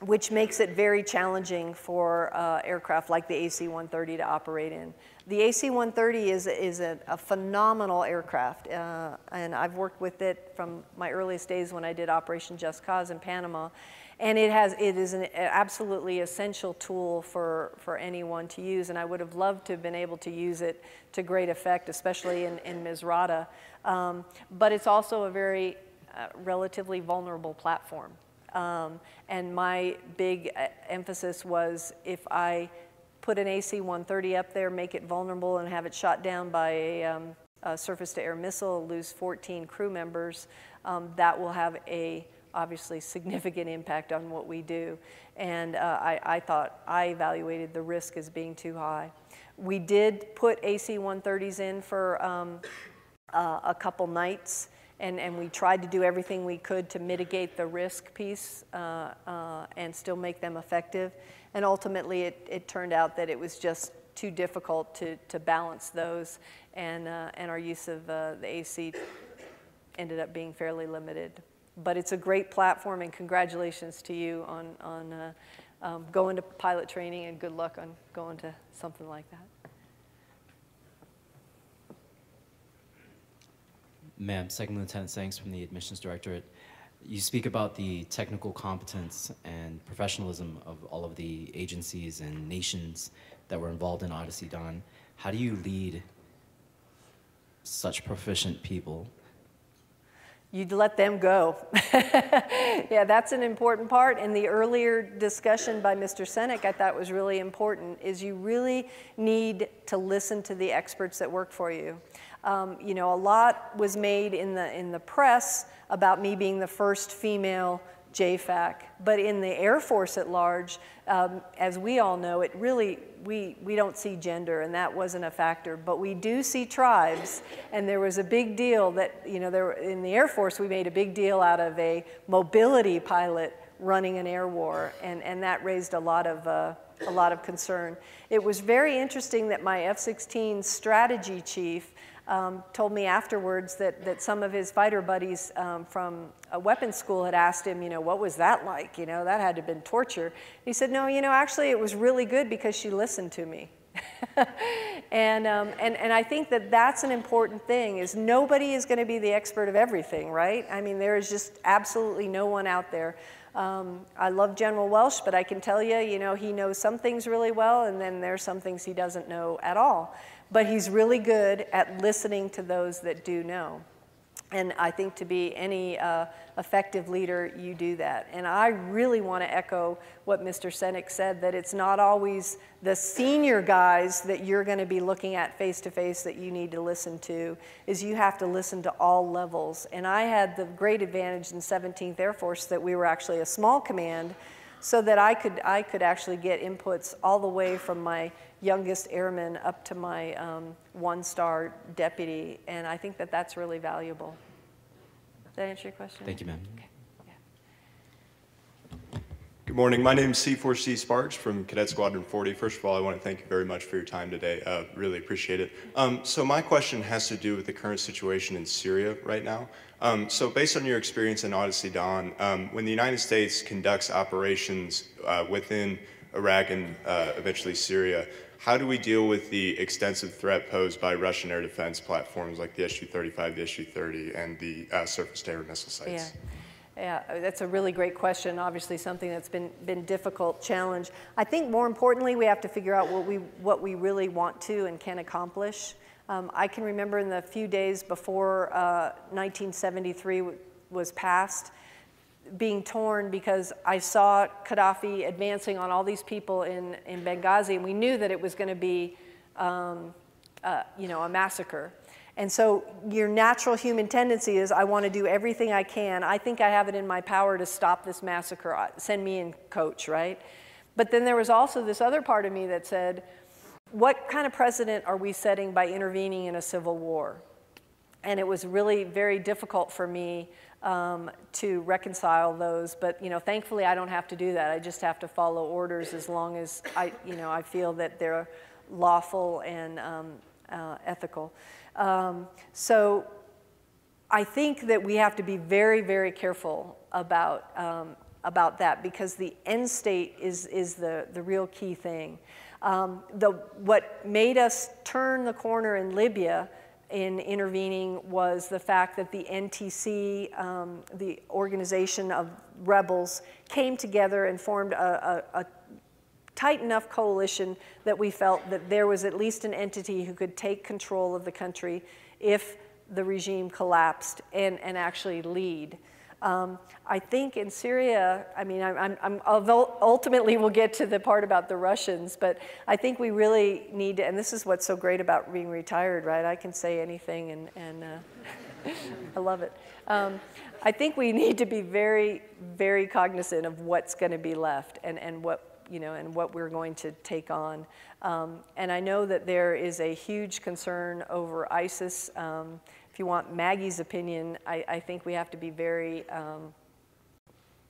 which makes it very challenging for aircraft like the AC-130 to operate in. The AC-130 is a phenomenal aircraft, and I've worked with it from my earliest days when I did Operation Just Cause in Panama, and it is an absolutely essential tool for anyone to use, and I would have loved to have been able to use it to great effect, especially in Misrata. But it's also a very relatively vulnerable platform. And my big emphasis was, if I put an AC-130 up there, make it vulnerable, and have it shot down by a surface-to-air missile, lose 14 crew members, that will have a obviously significant impact on what we do. And I evaluated the risk as being too high. We did put AC-130s in for a couple nights, and we tried to do everything we could to mitigate the risk piece and still make them effective. And ultimately, it turned out that it was just too difficult to balance those, and our use of the AC ended up being fairly limited. But it's a great platform, and congratulations to you on going to pilot training, and good luck on going to something like that. Ma'am, Second Lieutenant Sanks from the Admissions Directorate. You speak about the technical competence and professionalism of all of the agencies and nations that were involved in Odyssey Dawn. How do you lead such proficient people? You'd let them go. Yeah, that's an important part. And the earlier discussion by Mr. Senek, I thought was really important, is you really need to listen to the experts that work for you. You know, a lot was made in the press about me being the first female JFAC, but in the Air Force at large, as we all know, it really, we don't see gender, and that wasn't a factor, but we do see tribes, and there was a big deal that, you know, in the Air Force, we made a big deal out of a mobility pilot running an air war, and that raised a lot of concern. It was very interesting that my F-16 strategy chief told me afterwards that some of his fighter buddies from a weapons school had asked him, you know, what was that like? You know, that had to have been torture. He said, no, you know, actually it was really good because she listened to me. and I think that that's an important thing, is nobody is going to be the expert of everything, right? I mean, there is just absolutely no one out there. I love General Welsh, but I can tell you, you know, he knows some things really well, and then there's some things he doesn't know at all. But he's really good at listening to those that do know. And I think to be any effective leader, you do that. And I really want to echo what Mr. Senek said, that it's not always the senior guys that you're going to be looking at face to face that you need to listen to, is you have to listen to all levels. And I had the great advantage in 17th Air Force that we were actually a small command, so that I could actually get inputs all the way from my youngest airman up to my one-star deputy, and I think that that's really valuable. Does that answer your question? Thank you, ma'am. Okay. Yeah. Good morning. My name is C4C Sparks from Cadet Squadron 40. First of all, I want to thank you very much for your time today. Really appreciate it. So my question has to do with the current situation in Syria right now. So based on your experience in Odyssey Dawn, when the United States conducts operations within Iraq and eventually Syria, how do we deal with the extensive threat posed by Russian air defense platforms like the Su-35, the Su-30, and the surface-to-air missile sites? Yeah. Yeah, that's a really great question. Obviously, something that's been difficult challenge. I think more importantly, we have to figure out what we really want to and can accomplish. I can remember in the few days before 1973 was passed, being torn because I saw Gaddafi advancing on all these people in Benghazi, and we knew that it was going to be, you know, a massacre. And so your natural human tendency is, I want to do everything I can. I think I have it in my power to stop this massacre. Send me in, coach, right? But then there was also this other part of me that said, what kind of precedent are we setting by intervening in a civil war? And it was really very difficult for me to reconcile those. But, you know, thankfully I don't have to do that. I just have to follow orders as long as I feel that they're lawful and ethical. So I think that we have to be very, very careful about that, because the end state is the real key thing. What made us turn the corner in Libya in intervening was the fact that the NTC, the organization of rebels, came together and formed a tight enough coalition that we felt that there was at least an entity who could take control of the country if the regime collapsed and actually lead. I think in Syria, I mean, ultimately we'll get to the part about the Russians, but I think we really need to, and this is what's so great about being retired, right? I can say anything, and I love it. I think we need to be very, very cognizant of what's going to be left and what, you know, and what we're going to take on. And I know that there is a huge concern over ISIS. If you want Maggie's opinion, I think we have to be very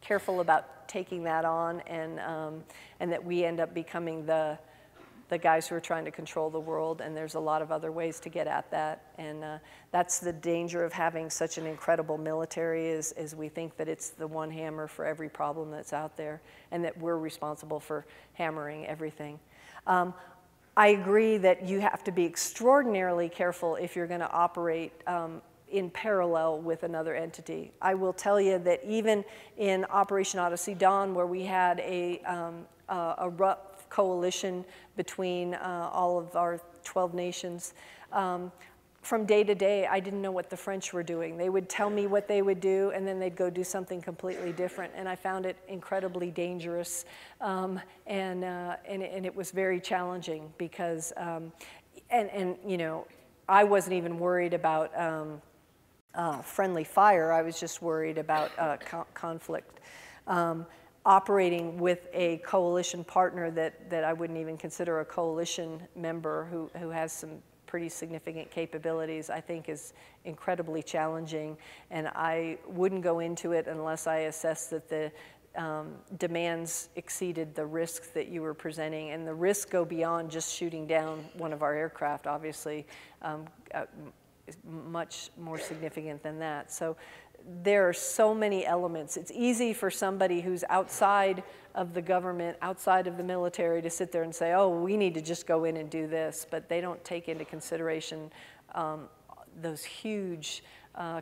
careful about taking that on, and that we end up becoming the guys who are trying to control the world, and there's a lot of other ways to get at that. And that's the danger of having such an incredible military, is we think that it's the one hammer for every problem that's out there, and that we're responsible for hammering everything. I agree that you have to be extraordinarily careful if you're going to operate in parallel with another entity. I will tell you that even in Operation Odyssey Dawn, where we had a rough coalition between all of our 12 nations, from day to day, I didn't know what the French were doing. They would tell me what they would do, and then they'd go do something completely different. And I found it incredibly dangerous, and it was very challenging because, and you know, I wasn't even worried about friendly fire. I was just worried about conflict. Operating with a coalition partner that I wouldn't even consider a coalition member who has some pretty significant capabilities, I think is incredibly challenging, and I wouldn't go into it unless I assessed that the demands exceeded the risks that you were presenting, and the risks go beyond just shooting down one of our aircraft, obviously, much more significant than that. So there are so many elements. It's easy for somebody who's outside of the government, outside of the military, to sit there and say, oh, we need to just go in and do this, but they don't take into consideration those huge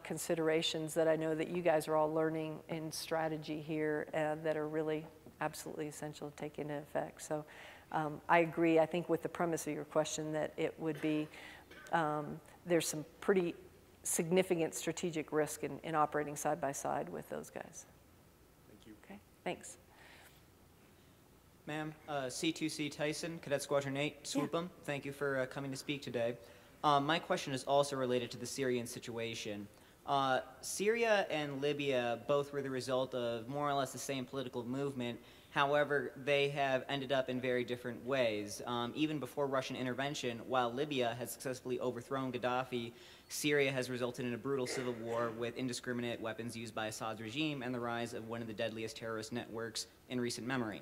considerations that I know that you guys are all learning in strategy here that are really absolutely essential to take into effect. So I agree, I think, with the premise of your question that it would be, there's some pretty significant strategic risk in operating side by side with those guys. Thank you. Okay, thanks. Ma'am, C2C Tyson, Cadet Squadron 8, Swoop'em. Thank you for coming to speak today. My question is also related to the Syrian situation. Syria and Libya both were the result of more or less the same political movement. However, they have ended up in very different ways. Even before Russian intervention, while Libya has successfully overthrown Gaddafi, Syria has resulted in a brutal civil war with indiscriminate weapons used by Assad's regime and the rise of one of the deadliest terrorist networks in recent memory.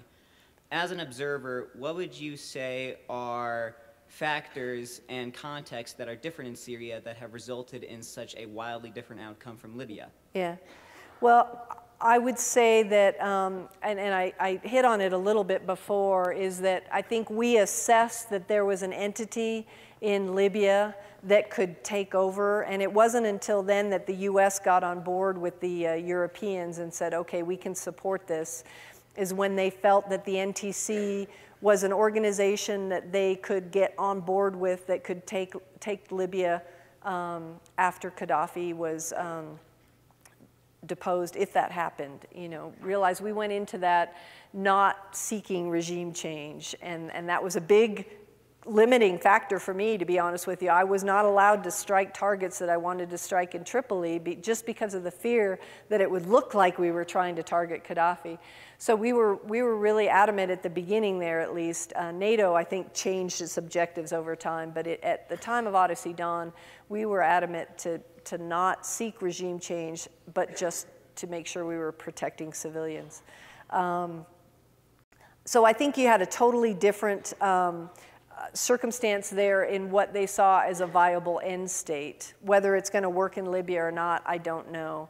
As an observer, what would you say are factors and contexts that are different in Syria that have resulted in such a wildly different outcome from Libya? Yeah. Well, I would say that, and I hit on it a little bit before, is that I think we assessed that there was an entity in Libya that could take over, and it wasn't until then that the US got on board with the Europeans and said, okay, we can support this, is when they felt that the NTC was an organization that they could get on board with that could take Libya after Gaddafi was deposed, if that happened. You know, realize we went into that not seeking regime change, and that was a big limiting factor for me, to be honest with you. I was not allowed to strike targets that I wanted to strike in Tripoli just because of the fear that it would look like we were trying to target Gaddafi. So we were really adamant at the beginning there, at least. NATO, I think, changed its objectives over time, but at the time of Odyssey Dawn, we were adamant to not seek regime change, but just to make sure we were protecting civilians. So I think you had a totally different circumstance there in what they saw as a viable end state. Whether it's going to work in Libya or not, I don't know.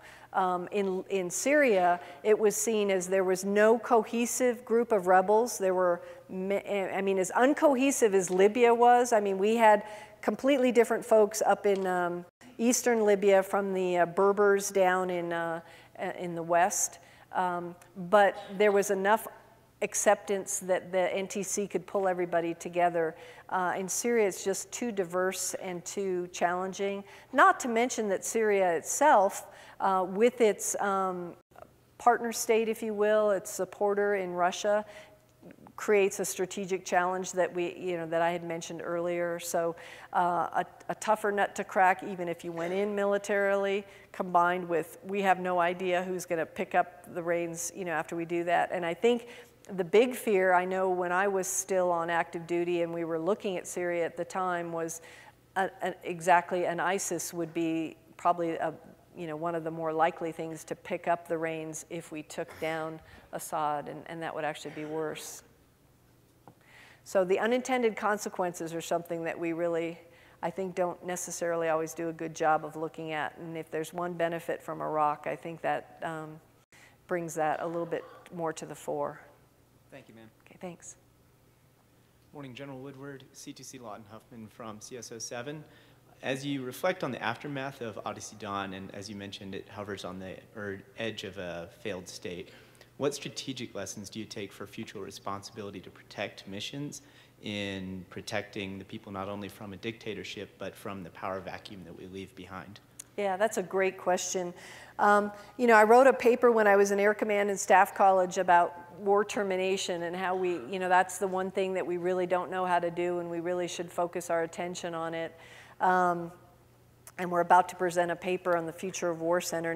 In Syria, it was seen as there was no cohesive group of rebels. There were, I mean, as uncohesive as Libya was, I mean, we had completely different folks up in eastern Libya from the Berbers down in the west. But there was enough acceptance that the NTC could pull everybody together. In Syria, it's just too diverse and too challenging. Not to mention that Syria itself, with its partner state, if you will, its supporter in Russia, creates a strategic challenge that that I had mentioned earlier. So a tougher nut to crack, even if you went in militarily, combined with we have no idea who's going to pick up the reins, after we do that. And I think the big fear, I know when I was still on active duty and we were looking at Syria at the time, was exactly an ISIS would be probably one of the more likely things to pick up the reins if we took down Assad, and that would actually be worse. So the unintended consequences are something that we really, I think, don't necessarily always do a good job of looking at. And if there's one benefit from Iraq, I think that brings that a little bit more to the fore. Thank you, ma'am. Okay, thanks. Morning, General Woodward, C2C Lawton Huffman from CS07. As you reflect on the aftermath of Odyssey Dawn, and as you mentioned, it hovers on the edge of a failed state, what strategic lessons do you take for future responsibility to protect missions in protecting the people not only from a dictatorship, but from the power vacuum that we leave behind? Yeah, that's a great question. I wrote a paper when I was in Air Command and Staff College about war termination and how we, that's the one thing that we really don't know how to do, and we really should focus our attention on it. And we're about to present a paper on the Future of War Center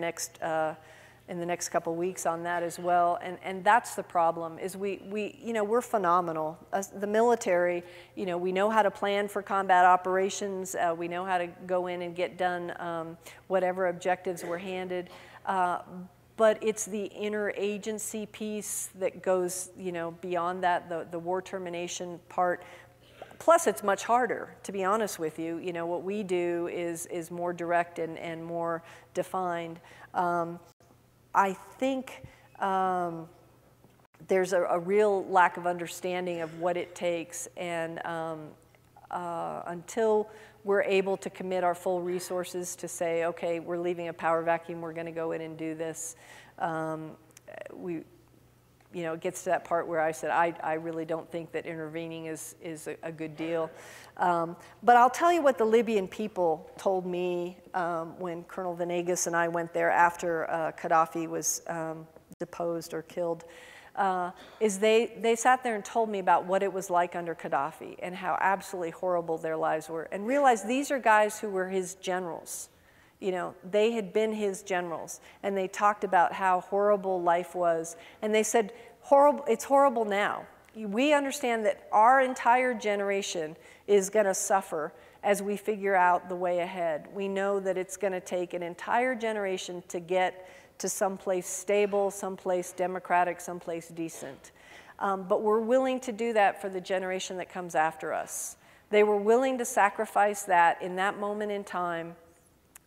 in the next couple weeks on that as well. And that's the problem, is we're phenomenal. The military, we know how to plan for combat operations. We know how to go in and get done whatever objectives we're handed. But it's the interagency piece that goes, beyond that, the war termination part. Plus, it's much harder, to be honest with you. What we do is more direct and more defined. I think there's a real lack of understanding of what it takes, and until we're able to commit our full resources to say, okay, we're leaving a power vacuum, we're going to go in and do this, it gets to that part where I said, I really don't think that intervening is a good deal. But I'll tell you what the Libyan people told me when Colonel Venegas and I went there after Gaddafi was deposed or killed, is they sat there and told me about what it was like under Gaddafi and how absolutely horrible their lives were, and realized these are guys who were his generals. They had been his generals, and they talked about how horrible life was. And they said, it's horrible now. We understand that our entire generation is going to suffer as we figure out the way ahead. We know that it's going to take an entire generation to get to someplace stable, someplace democratic, someplace decent. But we're willing to do that for the generation that comes after us. They were willing to sacrifice that in that moment in time,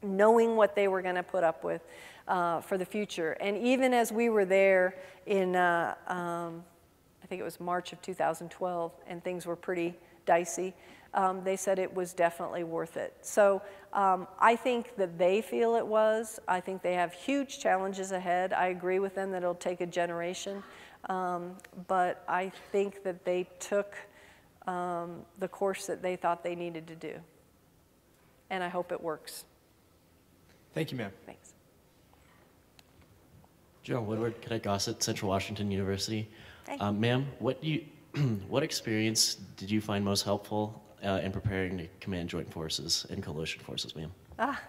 knowing what they were going to put up with for the future. And even as we were there in, I think it was March of 2012, and things were pretty dicey, they said it was definitely worth it. So I think that they feel it was. I think they have huge challenges ahead. I agree with them that it'll take a generation. But I think that they took the course that they thought they needed to do. And I hope it works. Thank you, ma'am. Thanks. General Woodward, Cadet Gossett, Central Washington University. Ma'am, what experience did you find most helpful in preparing to command joint forces and coalition forces, ma'am?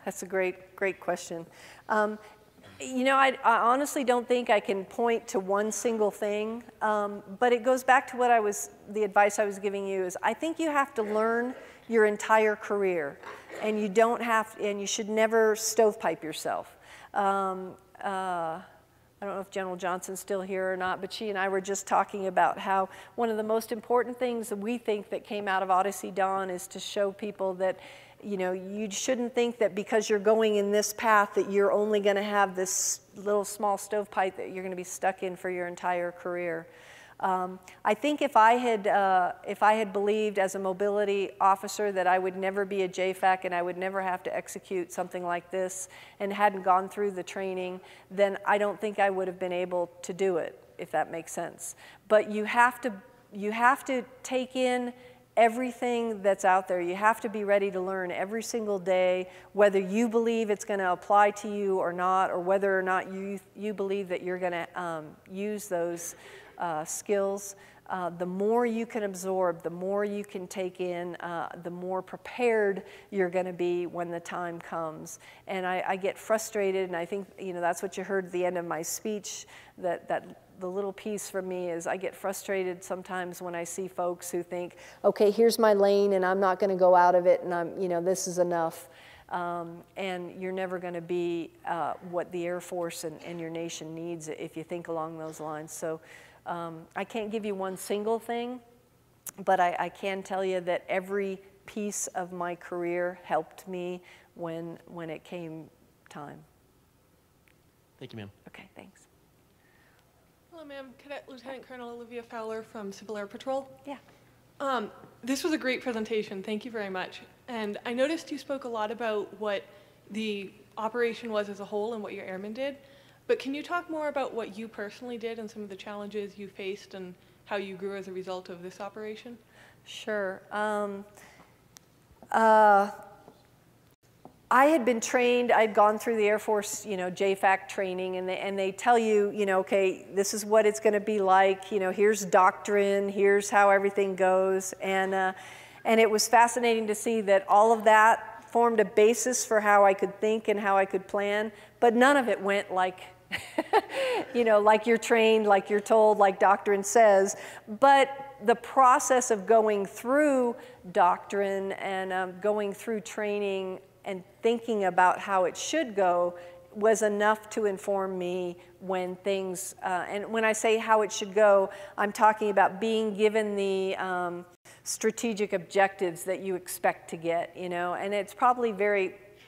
That's a great question. You know, I honestly don't think I can point to one single thing, but it goes back to the advice I was giving you is I think you have to learn your entire career, and you should never stovepipe yourself. I don't know if General Johnson's still here or not, but she and I were just talking about how one of the most important things that we think that came out of ODYSSEY Dawn is to show people that, you know, you shouldn't think that because you're going in this path that you're only going to have this little small stovepipe that you're going to be stuck in for your entire career. I think if I had believed as a mobility officer that I would never be a JFAC and I would never have to execute something like this and hadn't gone through the training, then I don't think I would have been able to do it, if that makes sense. But you have to take in everything that's out there. You have to be ready to learn every single day, whether you believe it's going to apply to you or not, or whether or not you believe that you're going to use those skills. The more you can absorb, the more you can take in, the more prepared you're going to be when the time comes. And I get frustrated, and I think, you know, that's what you heard at the end of my speech, that the little piece from me is I get frustrated sometimes when I see folks who think, okay, here's my lane and I'm not going to go out of it, and you know, this is enough. And you're never going to be what the Air Force and your nation needs if you think along those lines. So I can't give you one single thing, but I can tell you that every piece of my career helped me when it came time. Thank you, ma'am. Okay, thanks. Hello, ma'am. Cadet Lieutenant Colonel Olivia Fowler from Civil Air Patrol. Yeah. This was a great presentation. Thank you very much. And I noticed you spoke a lot about what the operation was as a whole and what your airmen did. But can you talk more about what you personally did and some of the challenges you faced and how you grew as a result of this operation? Sure. I had been trained, I'd gone through the Air Force, you know, JFAC training, and they tell you, you know, okay, this is what it's going to be like, you know, here's doctrine, here's how everything goes. And it was fascinating to see that all of that formed a basis for how I could think and how I could plan, but none of it went like, you know, like you're trained, like you're told, like doctrine says. But the process of going through doctrine and going through training and thinking about how it should go was enough to inform me when things, and when I say how it should go, I'm talking about being given the strategic objectives that you expect to get, you know, and it's probably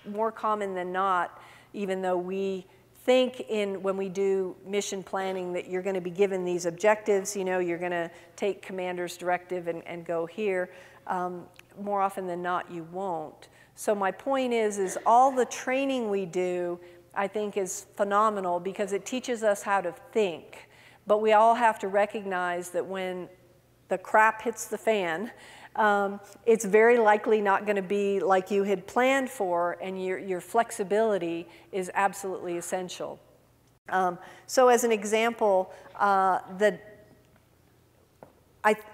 more common than not, even though we think when we do mission planning that you're going to be given these objectives, you know, you're going to take commander's directive and go here. More often than not, you won't. So my point is all the training we do, I think, is phenomenal because it teaches us how to think. But we all have to recognize that when the crap hits the fan, it's very likely not going to be like you had planned for, and your flexibility is absolutely essential. So as an example,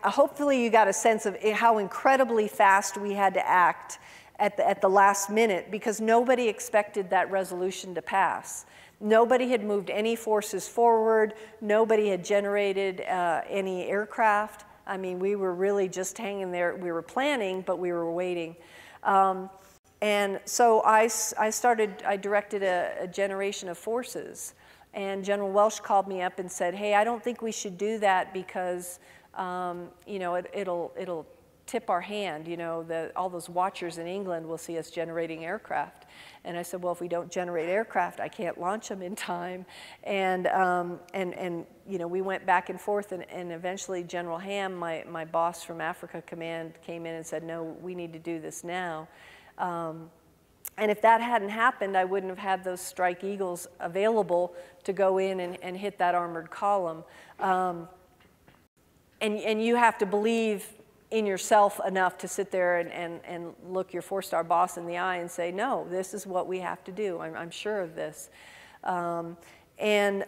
hopefully you got a sense of how incredibly fast we had to act at the last minute because nobody expected that resolution to pass. Nobody had moved any forces forward. Nobody had generated any aircraft. I mean, we were really just hanging there. We were planning, but we were waiting. And so I directed a generation of forces. And General Welsh called me up and said, hey, I don't think we should do that because, you know, it'll tip our hand. You know, all those watchers in England will see us generating aircraft. And I said, well, if we don't generate aircraft, I can't launch them in time. And you know, we went back and forth, and eventually General Ham, my boss from Africa Command, came in and said, no, we need to do this now. And if that hadn't happened, I wouldn't have had those Strike Eagles available to go in and hit that armored column. And you have to believe in yourself enough to sit there and look your four-star boss in the eye and say, no, this is what we have to do. I'm sure of this. And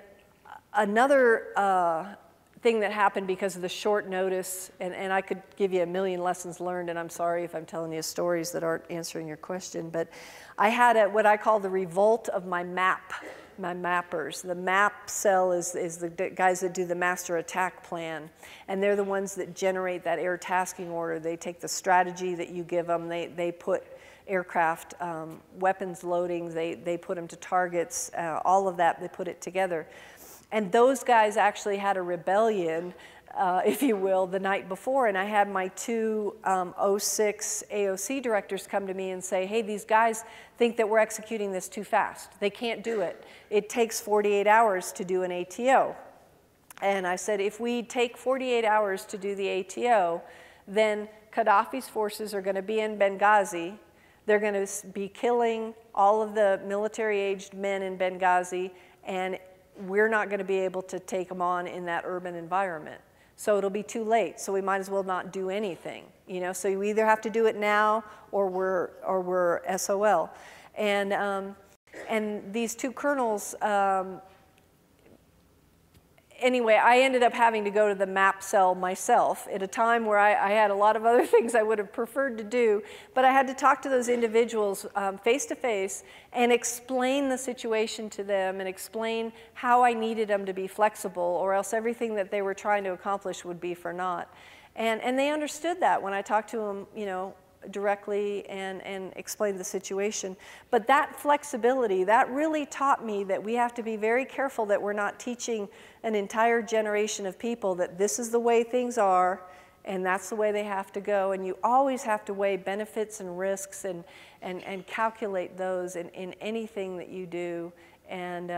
another thing that happened because of the short notice, and I could give you a million lessons learned, and I'm sorry if I'm telling you stories that aren't answering your question, but I had what I call the revolt of my mappers. The map cell is the guys that do the master attack plan, and they're the ones that generate that air tasking order. They take the strategy that you give them, they put aircraft weapons loadings, they put them to targets, all of that, they put it together. And those guys actually had a rebellion, if you will, the night before, and I had my two 06 AOC directors come to me and say, hey, these guys think that we're executing this too fast. They can't do it. It takes 48 hours to do an ATO. And I said, if we take 48 hours to do the ATO, then Gaddafi's forces are going to be in Benghazi. They're going to be killing all of the military-aged men in Benghazi, and we're not going to be able to take them on in that urban environment. So it'll be too late. So we might as well not do anything. You know, so you either have to do it now, or we're SOL. And these two colonels. Anyway, I ended up having to go to the map cell myself at a time where I had a lot of other things I would have preferred to do, but I had to talk to those individuals face to face and explain the situation to them and explain how I needed them to be flexible, or else everything that they were trying to accomplish would be for naught. And they understood that when I talked to them, you know, directly and explained the situation. But that flexibility, that really taught me that we have to be very careful that we're not teaching an entire generation of people that this is the way things are and that's the way they have to go. And you always have to weigh benefits and risks and calculate those in anything that you do. And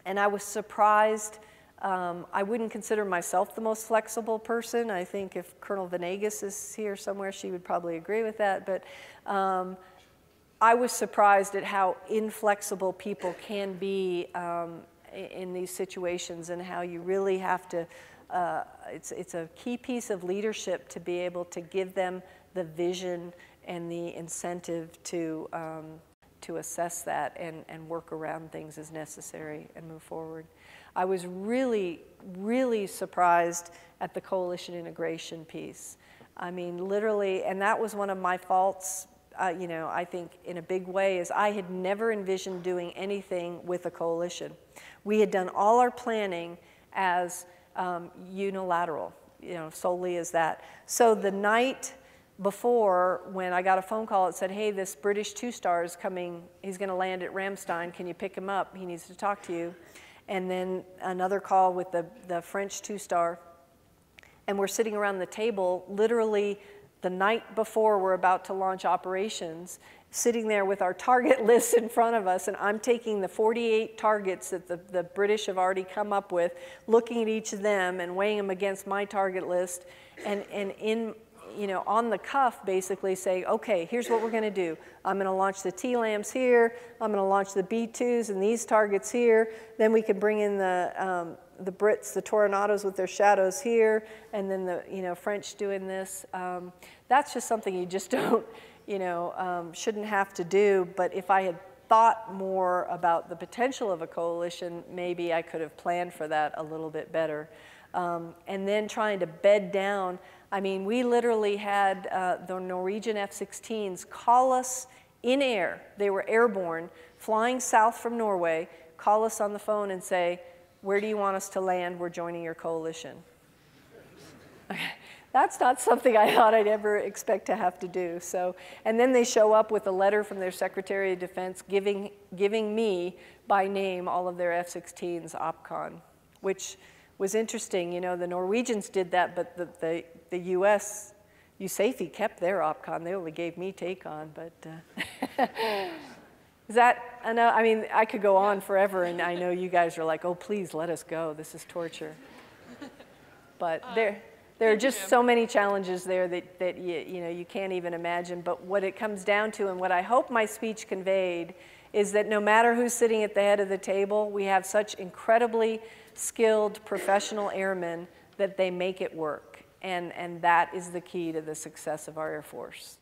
I was surprised. I wouldn't consider myself the most flexible person. I think if Colonel Venegas is here somewhere, she would probably agree with that. But I was surprised at how inflexible people can be in these situations, and how you really have to, it's a key piece of leadership to be able to give them the vision and the incentive to assess that and work around things as necessary and move forward. I was really, really surprised at the coalition integration piece. I mean, literally, and that was one of my faults, you know, I think in a big way, is I had never envisioned doing anything with a coalition. We had done all our planning as unilateral, you know, solely as that. So the night before, when I got a phone call that said, hey, this British two-star is coming, he's going to land at Ramstein, can you pick him up? He needs to talk to you. And then another call with the French two-star. And we're sitting around the table literally the night before we're about to launch operations, sitting there with our target list in front of us, and I'm taking the 48 targets that the British have already come up with, looking at each of them and weighing them against my target list, and in, you know, on the cuff basically say, okay, here's what we're going to do. I'm going to launch the TLAMs here, I'm going to launch the B-2s and these targets here, then we can bring in the Brits, the Tornados with their shadows here, and then the, you know, French doing this. That's just something you just don't, you know, shouldn't have to do. But if I had thought more about the potential of a coalition, maybe I could have planned for that a little bit better. And then trying to bed down. I mean, we literally had the Norwegian F-16s call us in air. They were airborne, flying south from Norway, call us on the phone and say, where do you want us to land? We're joining your coalition. That's not something I thought I'd ever expect to have to do. So, and then they show up with a letter from their Secretary of Defense giving me by name all of their F-16s OPCON, which was interesting. You know, the Norwegians did that, but the USAFE kept their OPCON. They only gave me TACON, but is that, I mean, I could go on forever, and I know you guys are like, oh, please let us go. This is torture. But there are just so many challenges there that you can't even imagine. But what it comes down to, and what I hope my speech conveyed, is that no matter who's sitting at the head of the table, we have such incredibly skilled professional airmen that they make it work. And that is the key to the success of our Air Force.